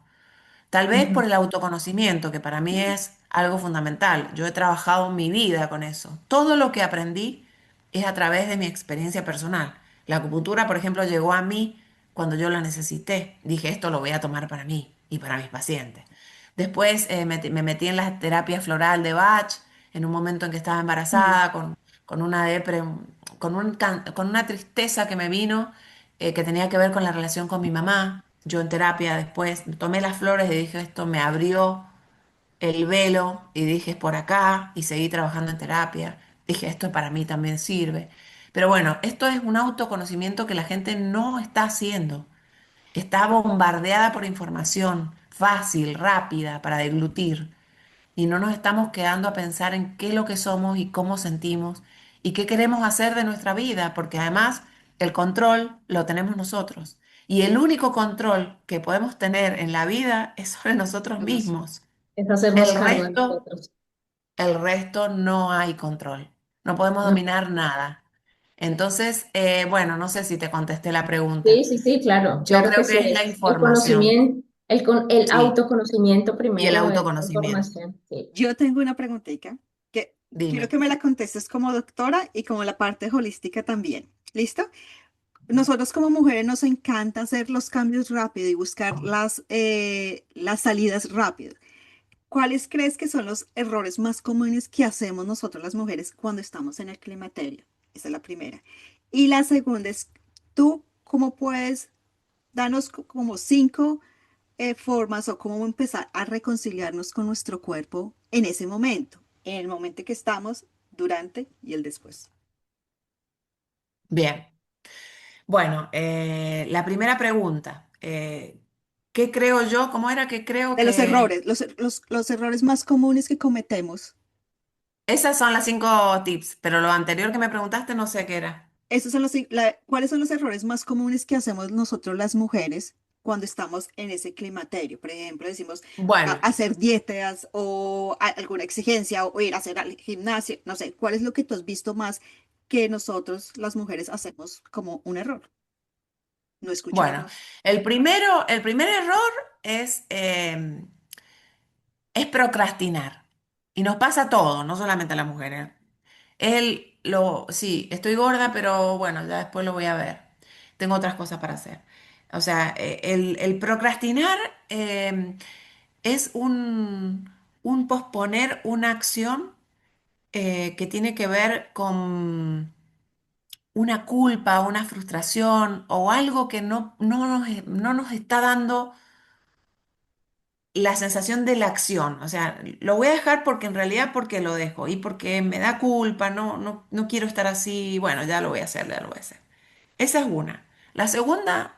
Tal vez por Ujú, el autoconocimiento, que para mí es algo fundamental. Yo he trabajado mi vida con eso. Todo lo que aprendí es a través de mi experiencia personal. La acupuntura, por ejemplo, llegó a mí cuando yo la necesité. Dije, esto lo voy a tomar para mí y para mis pacientes. Después me metí en la terapia floral de Bach, en un momento en que estaba mm, embarazada, con una depre, con una tristeza que me vino que tenía que ver con la relación con mi mamá. Yo en terapia después tomé las flores y dije, esto me abrió el velo y dije, es por acá y seguí trabajando en terapia. Dije, esto para mí también sirve. Pero bueno, esto es un autoconocimiento que la gente no está haciendo. Está bombardeada por información fácil, rápida, para deglutir. Y no nos estamos quedando a pensar en qué es lo que somos y cómo sentimos y qué queremos hacer de nuestra vida, porque además el control lo tenemos nosotros. Y el único control que podemos tener en la vida es sobre nosotros Nos- mismos. Es hacernos El cargo de resto, nosotros. el resto no hay control. No podemos No. dominar nada. Entonces, bueno, no sé si te contesté la Sí, pregunta. sí, sí, claro, Yo claro que creo sí, que es la es el información, conocimiento, el sí, autoconocimiento y el primero es la autoconocimiento. información, sí. Yo tengo una preguntita que quiero Dime. que me la contestes como doctora y como la parte holística también. ¿Listo? Nosotros como mujeres nos encanta hacer los cambios rápido y buscar las salidas rápido. ¿Cuáles crees que son los errores más comunes que hacemos nosotros las mujeres cuando estamos en el climaterio? Esa es la primera. Y la segunda es, ¿tú cómo puedes darnos como cinco formas o cómo empezar a reconciliarnos con nuestro cuerpo en ese momento, en el momento que estamos, durante y el después? Bien. Bueno, la primera pregunta. ¿Qué creo yo? ¿Cómo era que creo De los que... errores, los errores más comunes que cometemos. Esas son las 5 tips, pero lo anterior que me preguntaste no sé qué era. Esos son ¿cuáles son los errores más comunes que hacemos nosotros las mujeres cuando estamos en ese climaterio? Por ejemplo, decimos Bueno, hacer dietas o alguna exigencia o ir a hacer al gimnasio. No sé, ¿cuál es lo que tú has visto más que nosotros las mujeres hacemos como un error? No bueno, escucharnos. el primer error es procrastinar. Y nos pasa a todos, no solamente a las mujeres. Sí, estoy gorda, pero bueno, ya después lo voy a ver. Tengo otras cosas para hacer. O sea, el procrastinar es un posponer una acción que tiene que ver con una culpa, una frustración o algo que no nos está dando la sensación de la acción. O sea, lo voy a dejar porque en realidad porque lo dejo y porque me da culpa, no quiero estar así. Bueno, ya lo voy a hacer, ya lo voy a hacer. Esa es una. La segunda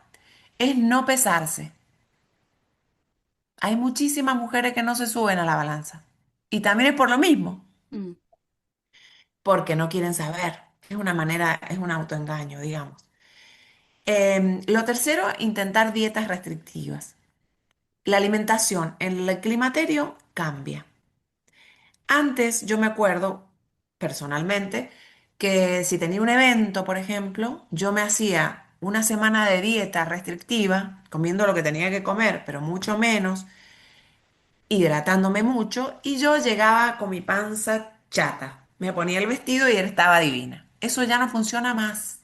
es no pesarse. Hay muchísimas mujeres que no se suben a la balanza. Y también es por lo mismo, Mm. porque no quieren saber. Es una manera, es un autoengaño, digamos. Lo tercero, intentar dietas restrictivas. La alimentación en el climaterio cambia. Antes yo me acuerdo, personalmente, que si tenía un evento, por ejemplo, yo me hacía una semana de dieta restrictiva, comiendo lo que tenía que comer, pero mucho menos, hidratándome mucho, y yo llegaba con mi panza chata. Me ponía el vestido y estaba divina. Eso ya no funciona más.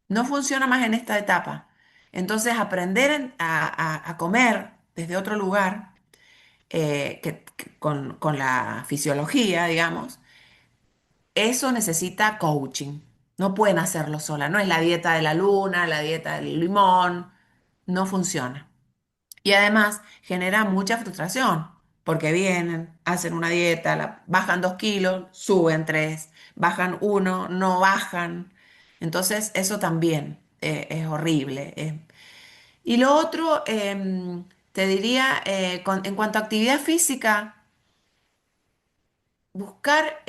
No funciona más en esta etapa. Entonces, aprender a comer desde otro lugar, con la fisiología, digamos, eso necesita coaching. No pueden hacerlo sola. No es la dieta de la luna, la dieta del limón. No funciona. Y además genera mucha frustración, porque vienen, hacen una dieta, bajan 2 kilos, suben 3, bajan 1, no bajan. Entonces eso también es horrible. Y lo otro, te diría, en cuanto a actividad física, buscar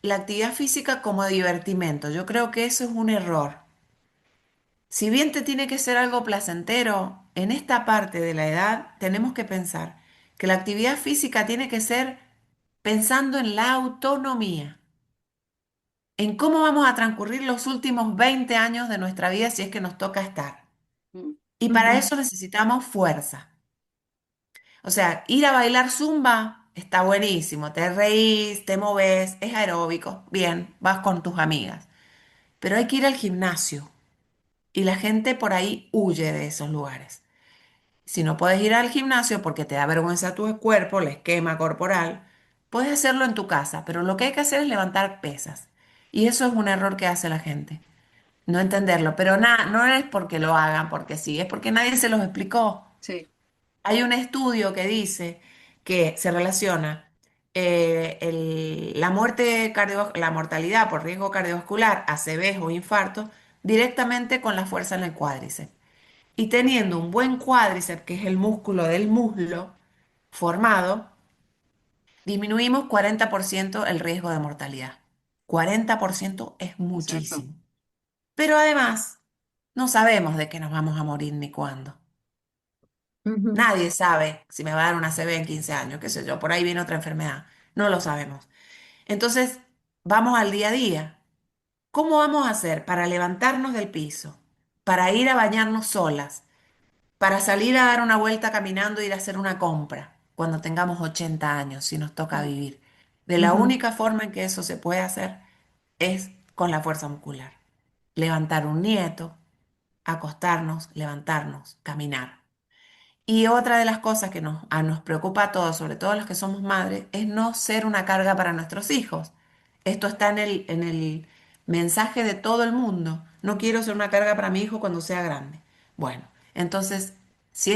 la actividad física como divertimento. Yo creo que eso es un error. Si bien te tiene que ser algo placentero, en esta parte de la edad tenemos que pensar que la actividad física tiene que ser pensando en la autonomía, en cómo vamos a transcurrir los últimos 20 años de nuestra vida si es que nos toca estar. Mm. Y para Ujú. eso necesitamos fuerza. O sea, ir a bailar zumba está buenísimo, te reís, te moves, es aeróbico, bien, vas con tus amigas. Pero hay que ir al gimnasio y la gente por ahí huye de esos lugares. Si no puedes ir al gimnasio porque te da vergüenza tu cuerpo, el esquema corporal, puedes hacerlo en tu casa, pero lo que hay que hacer es levantar pesas. Y eso es un error que hace la gente, no entenderlo. Pero nada, no es porque lo hagan, porque sí, es porque nadie se los explicó. Sí. Hay un estudio que dice que se relaciona la mortalidad por riesgo cardiovascular, ACV o infarto, directamente con la fuerza en el cuádriceps. Y teniendo un buen cuádriceps, que es el músculo del muslo formado, disminuimos 40% el riesgo de mortalidad. 40% es Exacto. muchísimo. Pero además, no sabemos de qué nos vamos a morir ni cuándo. Ujú, Nadie sabe si me va a dar una CB en 15 años, qué sé yo, por ahí viene otra enfermedad. No lo sabemos. Entonces, vamos al día a día. ¿Cómo vamos a hacer para levantarnos del piso, para ir a bañarnos solas, para salir a dar una vuelta caminando e ir a hacer una compra cuando tengamos 80 años, si nos toca Mm, vivir? De la ujú. única forma en que eso se puede hacer es con la fuerza muscular. Levantar un nieto, acostarnos, levantarnos, caminar. Y otra de las cosas que nos preocupa a todos, sobre todo a los que somos madres, es no ser una carga para nuestros hijos. Esto está en el mensaje de todo el mundo. No quiero ser una carga para mi hijo cuando sea grande. Bueno, entonces, si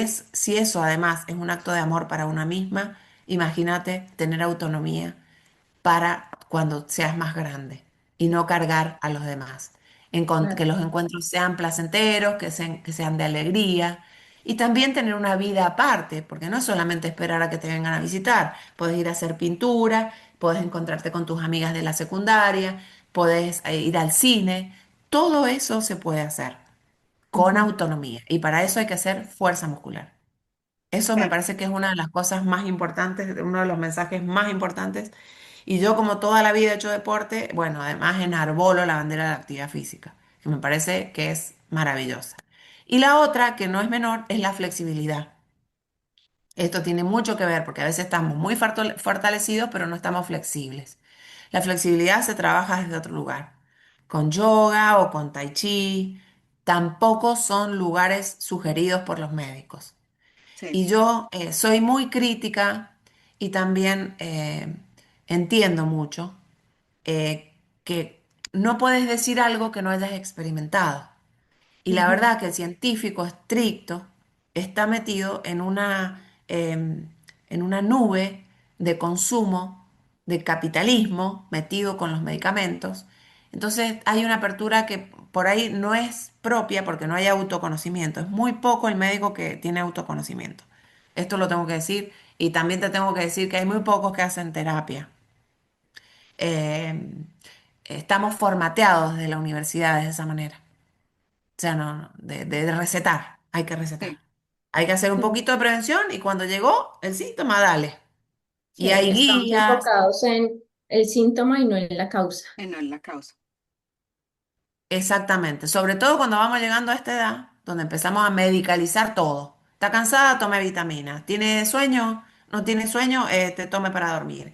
eso además es un acto de amor para una misma, imagínate tener autonomía para cuando seas más grande y no cargar a los demás. Que Claro. los encuentros sean placenteros, que sean de alegría y también tener una vida aparte, porque no es solamente esperar a que te vengan a visitar, puedes ir a hacer pintura, puedes encontrarte con tus amigas de la secundaria, puedes ir al cine, todo eso se puede hacer con Ujú. autonomía y para eso hay que hacer fuerza muscular. Eso me claro. parece que es una de las cosas más importantes, uno de los mensajes más importantes. Y yo como toda la vida he hecho deporte, bueno, además enarbolo la bandera de la actividad física, que me parece que es maravillosa. Y la otra, que no es menor, es la flexibilidad. Esto tiene mucho que ver porque a veces estamos muy fortalecidos, pero no estamos flexibles. La flexibilidad se trabaja desde otro lugar, con yoga o con tai chi. Tampoco son lugares sugeridos por los médicos. Sí. Y yo soy muy crítica y también entiendo mucho que no puedes decir algo que no hayas experimentado. Y la Ujú, verdad que el científico estricto está metido en una nube de consumo, de capitalismo, metido con los medicamentos. Entonces hay una apertura que por ahí no es propia porque no hay autoconocimiento. Es muy poco el médico que tiene autoconocimiento. Esto lo tengo que decir. Y también te tengo que decir que hay muy pocos que hacen terapia. Eh, Estamos formateados desde la universidad de esa manera. O sea, no, no, de recetar, hay que recetar. Sí. Hay que hacer un ujú. poquito de prevención y cuando llegó el síntoma, dale. Sí, Y hay estamos guías. enfocados en el síntoma y no en la causa. No es la causa. Exactamente, sobre todo cuando vamos llegando a esta edad, donde empezamos a medicalizar todo. ¿Está cansada? Tome vitaminas. ¿Tiene sueño? ¿No tiene sueño? Te tome para dormir.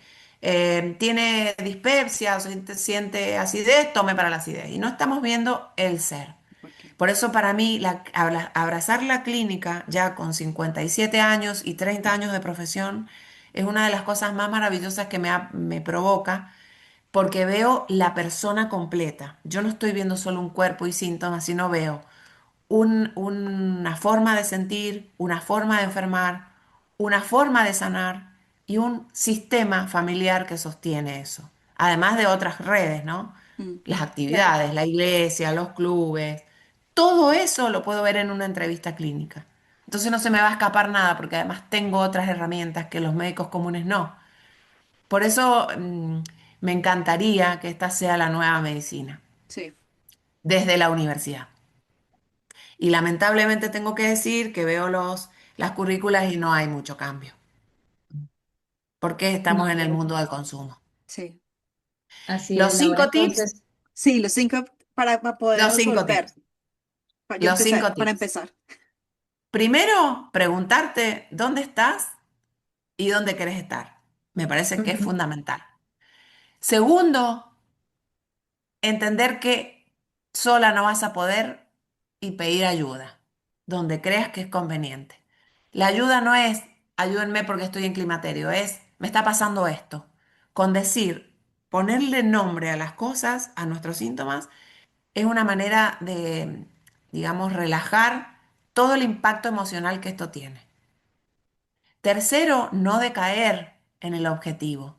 ¿Tiene dispepsia o siente acidez? Tome para la acidez. Y no estamos viendo el ser. ¿Por qué? Por eso para mí abrazar la clínica ya con 57 años y 30 años de profesión es una de las cosas más maravillosas que me provoca porque veo la persona completa. Yo no estoy viendo solo un cuerpo y síntomas, sino veo una forma de sentir, una forma de enfermar, una forma de sanar y un sistema familiar que sostiene eso. Además de otras redes, ¿no? Mm, Las Claro. actividades, la iglesia, los clubes, todo eso lo puedo ver en una entrevista clínica. Entonces no se me va a escapar nada porque además tengo otras herramientas que los médicos comunes no. Por eso me encantaría que esta sea la nueva medicina, sí. desde la universidad. Y lamentablemente tengo que decir que veo las currículas y no hay mucho cambio, porque No, estamos en el mundo del consumo. Sí. así Los es, Laura. cinco tips, Entonces, Sí, los cinco para los podernos cinco volver. tips, los cinco Para tips. empezar. Primero, preguntarte dónde estás y dónde querés estar. Me parece que es ujú, fundamental. Segundo, entender que sola no vas a poder y pedir ayuda, donde creas que es conveniente. La ayuda no es ayúdenme porque estoy en climaterio, es me está pasando esto. Con decir, ponerle nombre a las cosas, a nuestros síntomas, es una manera de, digamos, relajar todo el impacto emocional que esto tiene. Tercero, no decaer en el objetivo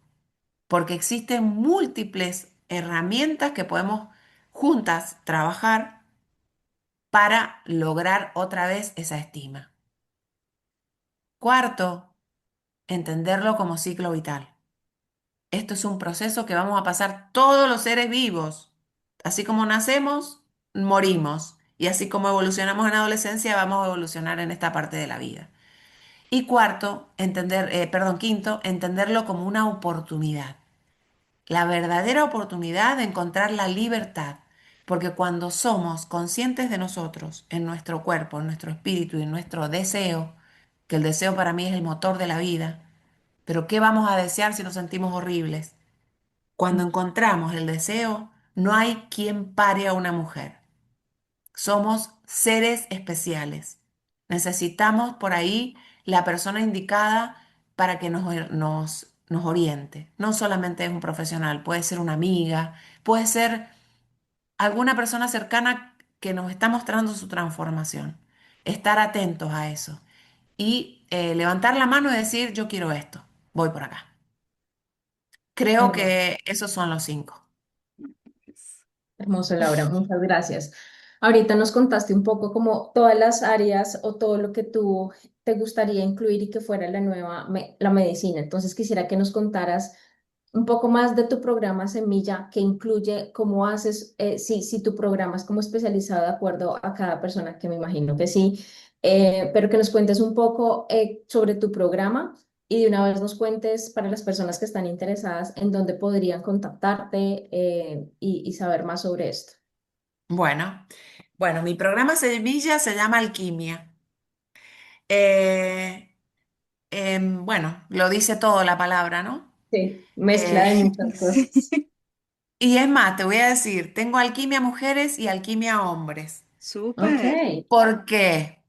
porque existen múltiples herramientas que podemos juntas trabajar para lograr otra vez esa estima. Cuarto, entenderlo como ciclo vital. esto es un proceso que vamos a pasar todos los seres vivos. Así como nacemos, morimos. Y así como evolucionamos en adolescencia, vamos a evolucionar en esta parte de la vida. Y cuarto, quinto, entenderlo como una oportunidad. La verdadera oportunidad de encontrar la libertad. Porque cuando somos conscientes de nosotros, en nuestro cuerpo, en nuestro espíritu y en nuestro deseo, que el deseo para mí es el motor de la vida, pero ¿qué vamos a desear si nos sentimos horribles? Cuando encontramos el deseo, no hay quien pare a una mujer. Somos seres especiales. Necesitamos por ahí la persona indicada para que nos oriente. No solamente es un profesional, puede ser una amiga, puede ser alguna persona cercana que nos está mostrando su transformación. Estar atentos a eso y levantar la mano y decir, yo quiero esto, voy por acá. Creo Hermoso. que esos son los cinco. Pues, Hermoso, Laura, muchas gracias. Ahorita nos contaste un poco como todas las áreas o todo lo que tú te gustaría incluir y que fuera la la medicina. Entonces quisiera que nos contaras un poco más de tu programa Semilla, que incluye cómo haces, si tu programa es como especializado de acuerdo a cada persona, que me imagino que sí, pero que nos cuentes un poco sobre tu programa y de una vez nos cuentes para las personas que están interesadas en dónde podrían contactarte y saber más sobre esto. Bueno, bueno, mi programa Semilla se llama Alquimia. Eh, bueno, lo dice todo la palabra, ¿no? Sí, mezcla Eh, de muchas cosas. y es más, te voy a decir, tengo alquimia mujeres y alquimia hombres. Ok, súper. ¿Por qué?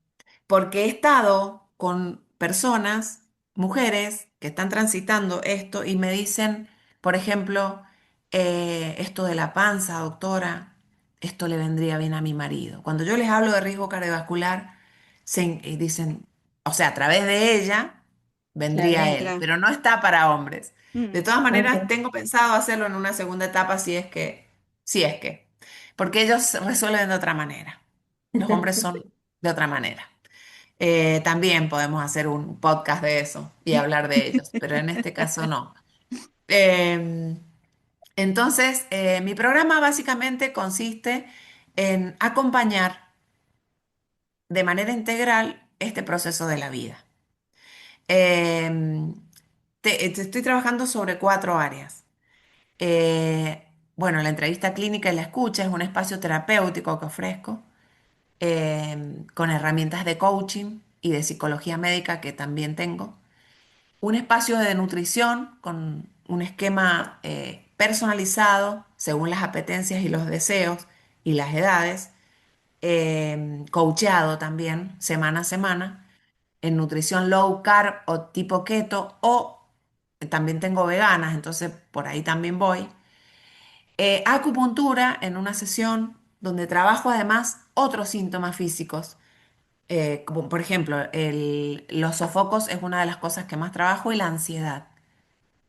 Porque he estado con personas, mujeres, que están transitando esto y me dicen, por ejemplo, esto de la panza, doctora, esto le vendría bien a mi marido. Cuando yo les hablo de riesgo cardiovascular, dicen, o sea, a través de ella vendría claro. él, Entra. pero no está para hombres. De Mm, todas maneras, Ok. tengo pensado hacerlo en una segunda etapa si es que, porque ellos resuelven de otra manera. Los hombres son de otra manera. También podemos hacer un podcast de eso y hablar de ellos, pero en este caso no. Eh, entonces, mi programa básicamente consiste en acompañar de manera integral este proceso de la vida. Eh, te estoy trabajando sobre cuatro áreas. Bueno, la entrevista clínica y la escucha es un espacio terapéutico que ofrezco con herramientas de coaching y de psicología médica que también tengo. Un espacio de nutrición con un esquema personalizado según las apetencias y los deseos y las edades, coacheado también semana a semana, en nutrición low carb o tipo keto o también tengo veganas, entonces por ahí también voy. Acupuntura en una sesión donde trabajo además otros síntomas físicos, como por ejemplo los sofocos es una de las cosas que más trabajo y la ansiedad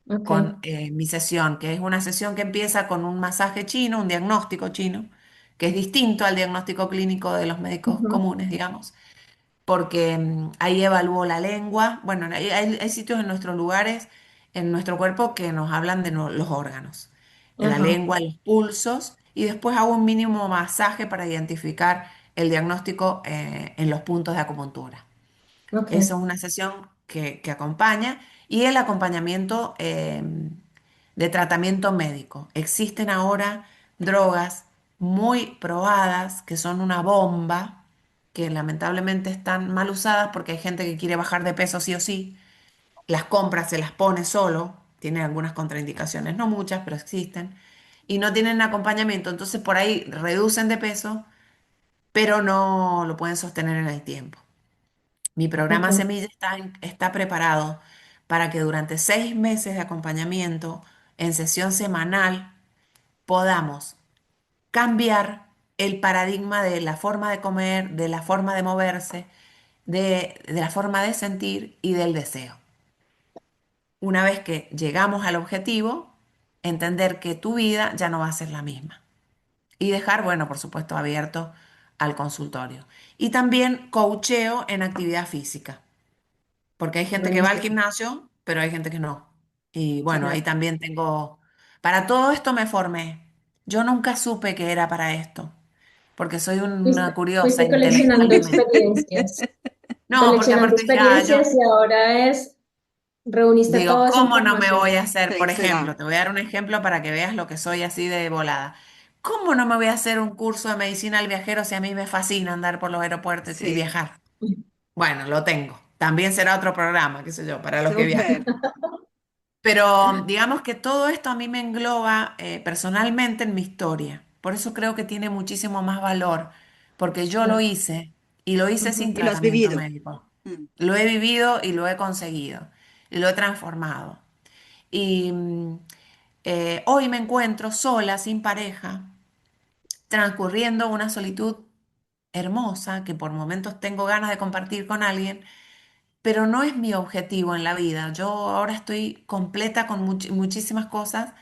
Ok. con mi sesión, que es una sesión que empieza con un masaje chino, un diagnóstico chino, que es distinto al diagnóstico clínico de los médicos Ujú. comunes, digamos, porque ahí evalúo la lengua. Bueno, hay sitios en nuestros lugares, en nuestro cuerpo, que nos hablan de los órganos, la Ajá. lengua, los pulsos, y después hago un mínimo masaje para identificar el diagnóstico en los puntos de acupuntura. Ok. Esa es una sesión que acompaña y el acompañamiento de tratamiento médico. Existen ahora drogas muy probadas que son una bomba, que lamentablemente están mal usadas porque hay gente que quiere bajar de peso sí o sí, las compra, se las pone solo, tiene algunas contraindicaciones, no muchas, pero existen, y no tienen acompañamiento, entonces por ahí reducen de peso, pero no lo pueden sostener en el tiempo. Mi programa Ok. Semilla está preparado para que durante 6 meses de acompañamiento en sesión semanal podamos cambiar el paradigma de la forma de comer, de la forma de moverse, de la forma de sentir y del deseo. Una vez que llegamos al objetivo, entender que tu vida ya no va a ser la misma y dejar, bueno, por supuesto, abierto al consultorio. Y también coacheo en actividad física. Porque hay gente que va al Buenísimo. gimnasio, pero hay gente que no. Y bueno, ahí claro. también tengo, para todo esto me formé. Yo nunca supe que era para esto, porque soy una curiosa Fuiste coleccionando intelectualmente. experiencias, No, porque coleccionando aparte dije, ah, experiencias y ahora reuniste digo, toda esa ¿cómo no me voy información. a hacer? Sí, Por ejemplo, será. te voy a dar un ejemplo para que veas lo que soy así de volada. ¿Cómo no me voy a hacer un curso de medicina al viajero si a mí me fascina andar por los aeropuertos y Sí, viajar? Bueno, lo tengo. También será otro programa, qué sé yo, para los que viajen. súper. Pero digamos que todo esto a mí me engloba personalmente en mi historia. Por eso creo que tiene muchísimo más valor, porque yo lo Claro. hice y lo hice sin Ujú. Y lo has tratamiento vivido. médico. Mm, Lo he vivido y lo he conseguido y lo he transformado. Y hoy me encuentro sola, sin pareja, transcurriendo una solitud hermosa que por momentos tengo ganas de compartir con alguien, pero no es mi objetivo en la vida. Yo ahora estoy completa con muchísimas cosas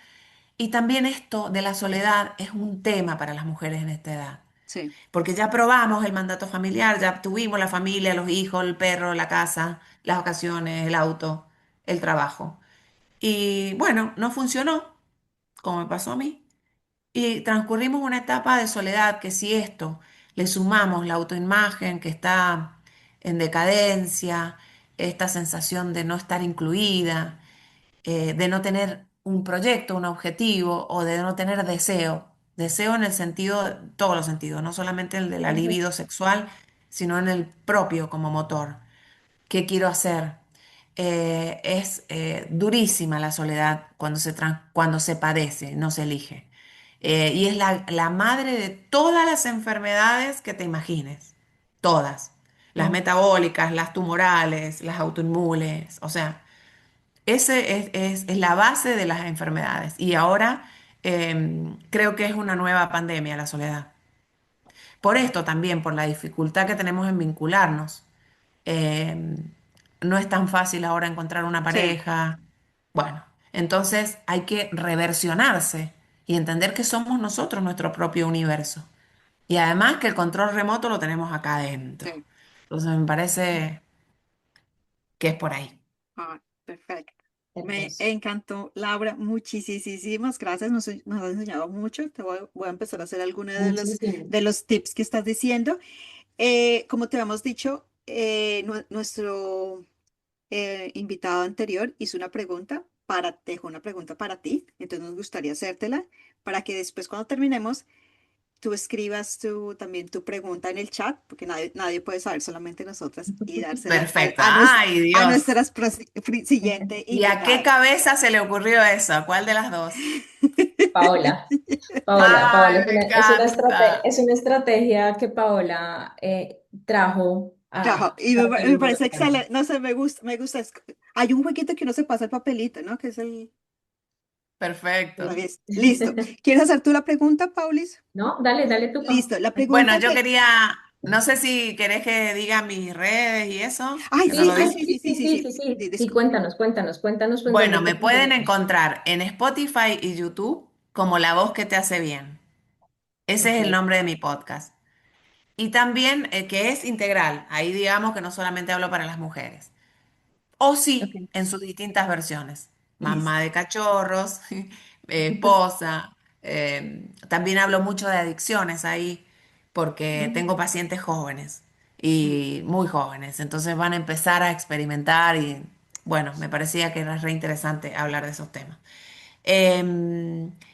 y también esto de la soledad es un tema para las mujeres en esta edad. sí, Porque ya probamos el mandato familiar, ya tuvimos la familia, los hijos, el perro, la casa, las ocasiones, el auto, el trabajo. Y bueno, no funcionó, como me pasó a mí. Y transcurrimos una etapa de soledad que si esto le sumamos la autoimagen que está en decadencia, esta sensación de no estar incluida, de no tener un proyecto, un objetivo o de no tener deseo. Deseo en el sentido, todos los sentidos, no solamente el de la Ujú. libido sexual, sino en el propio como motor. ¿Qué quiero hacer? Es durísima la soledad cuando se padece, no se elige. Y es la madre de todas las enfermedades que te imagines. Todas. Las Mm. metabólicas, las tumorales, las autoinmunes. O sea, ese es la base de las enfermedades. Y ahora creo que es una nueva pandemia la soledad. Por esto también, por la dificultad que tenemos en vincularnos. Eh, no es tan fácil ahora encontrar una sí, pareja. Bueno, entonces hay que reversionarse y entender que somos nosotros nuestro propio universo. Y además que el control remoto lo tenemos acá adentro. sí. Entonces me parece que es por ahí. Ah, perfecto. Me Hermoso. encantó, Laura. Muchísimas gracias. Nos has enseñado mucho. Voy a empezar a hacer algunos Muchísimo. de los tips que estás diciendo. Como te habíamos dicho, nuestro invitado anterior hizo una pregunta dejó una pregunta para ti. Entonces nos gustaría hacértela para que después cuando terminemos tú escribas también tu pregunta en el chat, porque nadie puede saber, solamente nosotras, y dársela Perfecto. Ay, a Dios. nuestra siguiente ¿Y a qué invitada. cabeza se le ocurrió eso? ¿A cuál de las dos? Paola, Paola, Ay, me encanta. es una estrategia que Paola trajo Claro, y para que me lo parece involucráramos. excelente, no sé, me gusta. Hay un jueguito que uno se pasa el papelito, ¿no? Que es Perfecto. Listo. ¿Quieres hacer tú la pregunta, Paulis? ¿No? Dale, dale tú, Pau. Listo. La Bueno, pregunta yo que... quería, no sé si querés que diga mis redes y eso, Ay, que no sí, lo Sí, ay, dije. sí, sí, sí, sí, sí. Sí, sí, cuéntanos en dónde Bueno, te me pueden conseguimos. encontrar en Spotify y YouTube como La Voz que te hace bien. Ese Ok, es el nombre de mi podcast. Y también que es integral. Ahí digamos que no solamente hablo para las mujeres. O sí, ok. en sus distintas versiones. Mamá listo. de cachorros, esposa. También hablo mucho de adicciones ahí porque Mm, tengo pacientes jóvenes Mm. y muy jóvenes. Entonces van a empezar a experimentar y bueno, me parecía que era re interesante hablar de esos temas.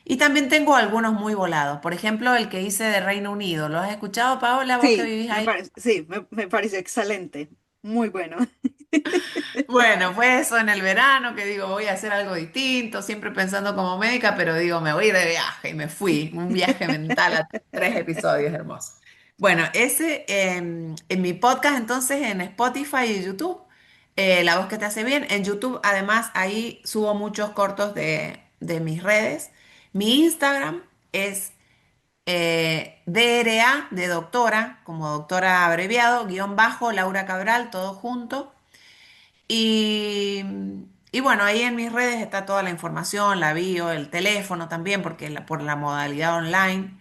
Y también tengo algunos muy volados. Por ejemplo, el que hice de Reino Unido. ¿Lo has escuchado, Paola? ¿Vos que Sí, vivís ahí? me parece excelente. Muy bueno. Bueno, fue eso en el verano, que digo, voy a hacer algo distinto, siempre pensando como médica, pero digo, me voy a ir de viaje y me fui, un viaje mental a 3 episodios hermosos. Bueno, ese en mi podcast entonces en Spotify y YouTube, La Voz que te hace bien. En YouTube además ahí subo muchos cortos de mis redes. Mi Instagram es DRA de doctora, como doctora abreviado, guión bajo, Laura Cabral, todo junto. Y, y bueno, ahí en mis redes está toda la información, la bio, el teléfono también, porque por la modalidad online,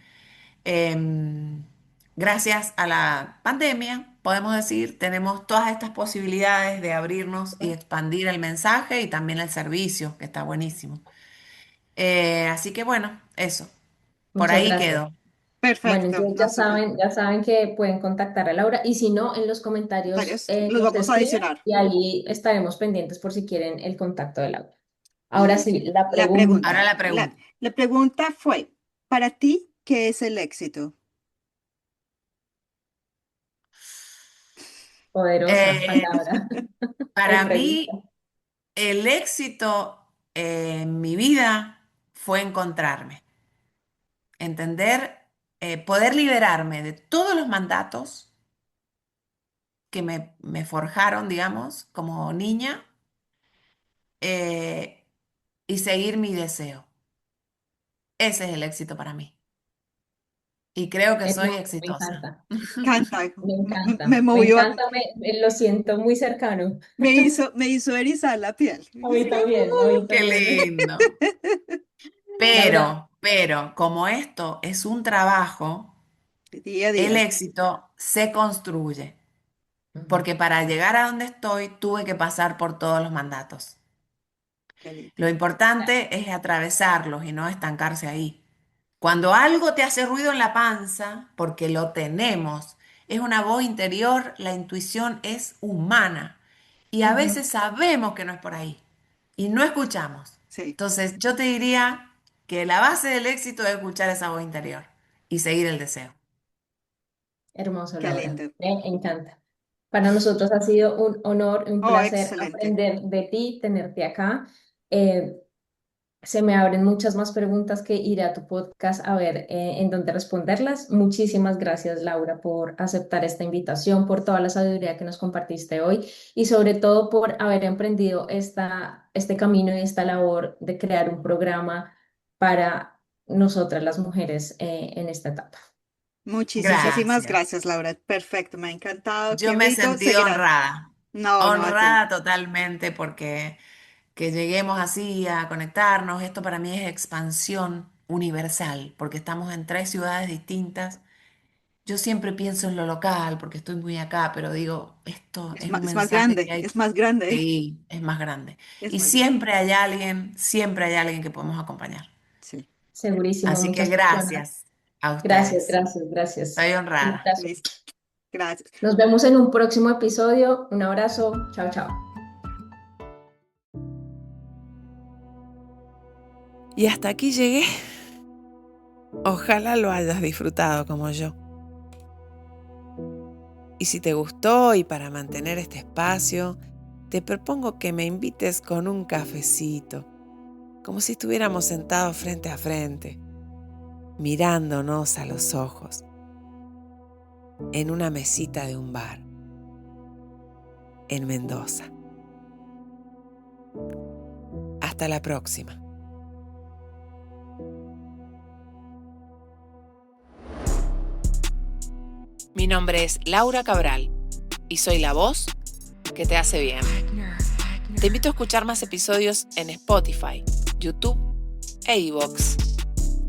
gracias a la pandemia, podemos decir, tenemos todas estas posibilidades de abrirnos y expandir el mensaje y también el servicio, que está buenísimo. Así que bueno, eso, por Muchas ahí gracias. quedó. Bueno, Perfecto, entonces no, súper. ya saben que pueden contactar a Laura y si no, en los comentarios Los nos vamos a escriben adicionar. y ahí estaremos pendientes por si quieren el contacto de Laura. Ahora Muy sí, bien. la La pregunta. Ahora pregunta la pregunta. La pregunta fue, para ti, ¿qué es el éxito? poderosa Eh, palabra para o pregunta. mí, el éxito en mi vida fue encontrarme, entender, poder liberarme de todos los mandatos que me forjaron, digamos, como niña, eh, y seguir mi deseo. Ese es el éxito para mí. Y creo que soy Hermoso, me exitosa. encanta, Canta, me me movió, encanta, lo siento muy cercano. me hizo erizar la piel. A mí también, a mí Qué también. lindo. Laura, Pero, como esto es un trabajo, Día a el día. éxito se construye. ujú, Porque para llegar a donde estoy, tuve que pasar por todos los mandatos. Qué lindo. Lo importante es atravesarlos y no estancarse ahí. Cuando algo te hace ruido en la panza, porque lo tenemos, es una voz interior, la intuición es humana. Y a ujú. veces sabemos que no es por ahí y no escuchamos. Sí, Entonces, yo te diría que la base del éxito es escuchar esa voz interior y seguir el deseo. Hermoso, qué Laura, lindo. me encanta. Para nosotros ha sido un honor, un Oh, placer excelente. aprender de ti, tenerte acá. Eh, Se me abren muchas más preguntas que iré a tu podcast a ver en dónde responderlas. Muchísimas gracias, Laura, por aceptar esta invitación, por toda la sabiduría que nos compartiste hoy y sobre todo por haber emprendido este camino y esta labor de crear un programa para nosotras las mujeres en esta etapa. Muchísimas Gracias. gracias, Laura. Perfecto, me ha encantado. Yo Qué me he rico sentido seguirá. honrada, No, no, a ti. honrada totalmente porque que lleguemos así a conectarnos, esto para mí es expansión universal, porque estamos en 3 ciudades distintas. Yo siempre pienso en lo local porque estoy muy acá, pero digo, esto es un Es más mensaje que grande, hay, es más grande, sí, es más grande. es Y más grande. siempre hay alguien que podemos acompañar. Sí, Segurísimo, Así que muchas personas. gracias a Gracias, ustedes. gracias, gracias. Estoy Un honrada. abrazo. listo. Gracias. Nos vemos en un próximo episodio. Un abrazo. Chao, chao. Y hasta aquí llegué. Ojalá lo hayas disfrutado como yo. Y si te gustó y para mantener este espacio, te propongo que me invites con un cafecito, como si estuviéramos sentados frente a frente, mirándonos a los ojos, en una mesita de un bar, en Mendoza. Hasta la próxima. Mi nombre es Laura Cabral y soy la voz que te hace bien. Te invito a escuchar más episodios en Spotify, YouTube e iVoox.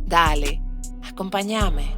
Dale, acompáñame.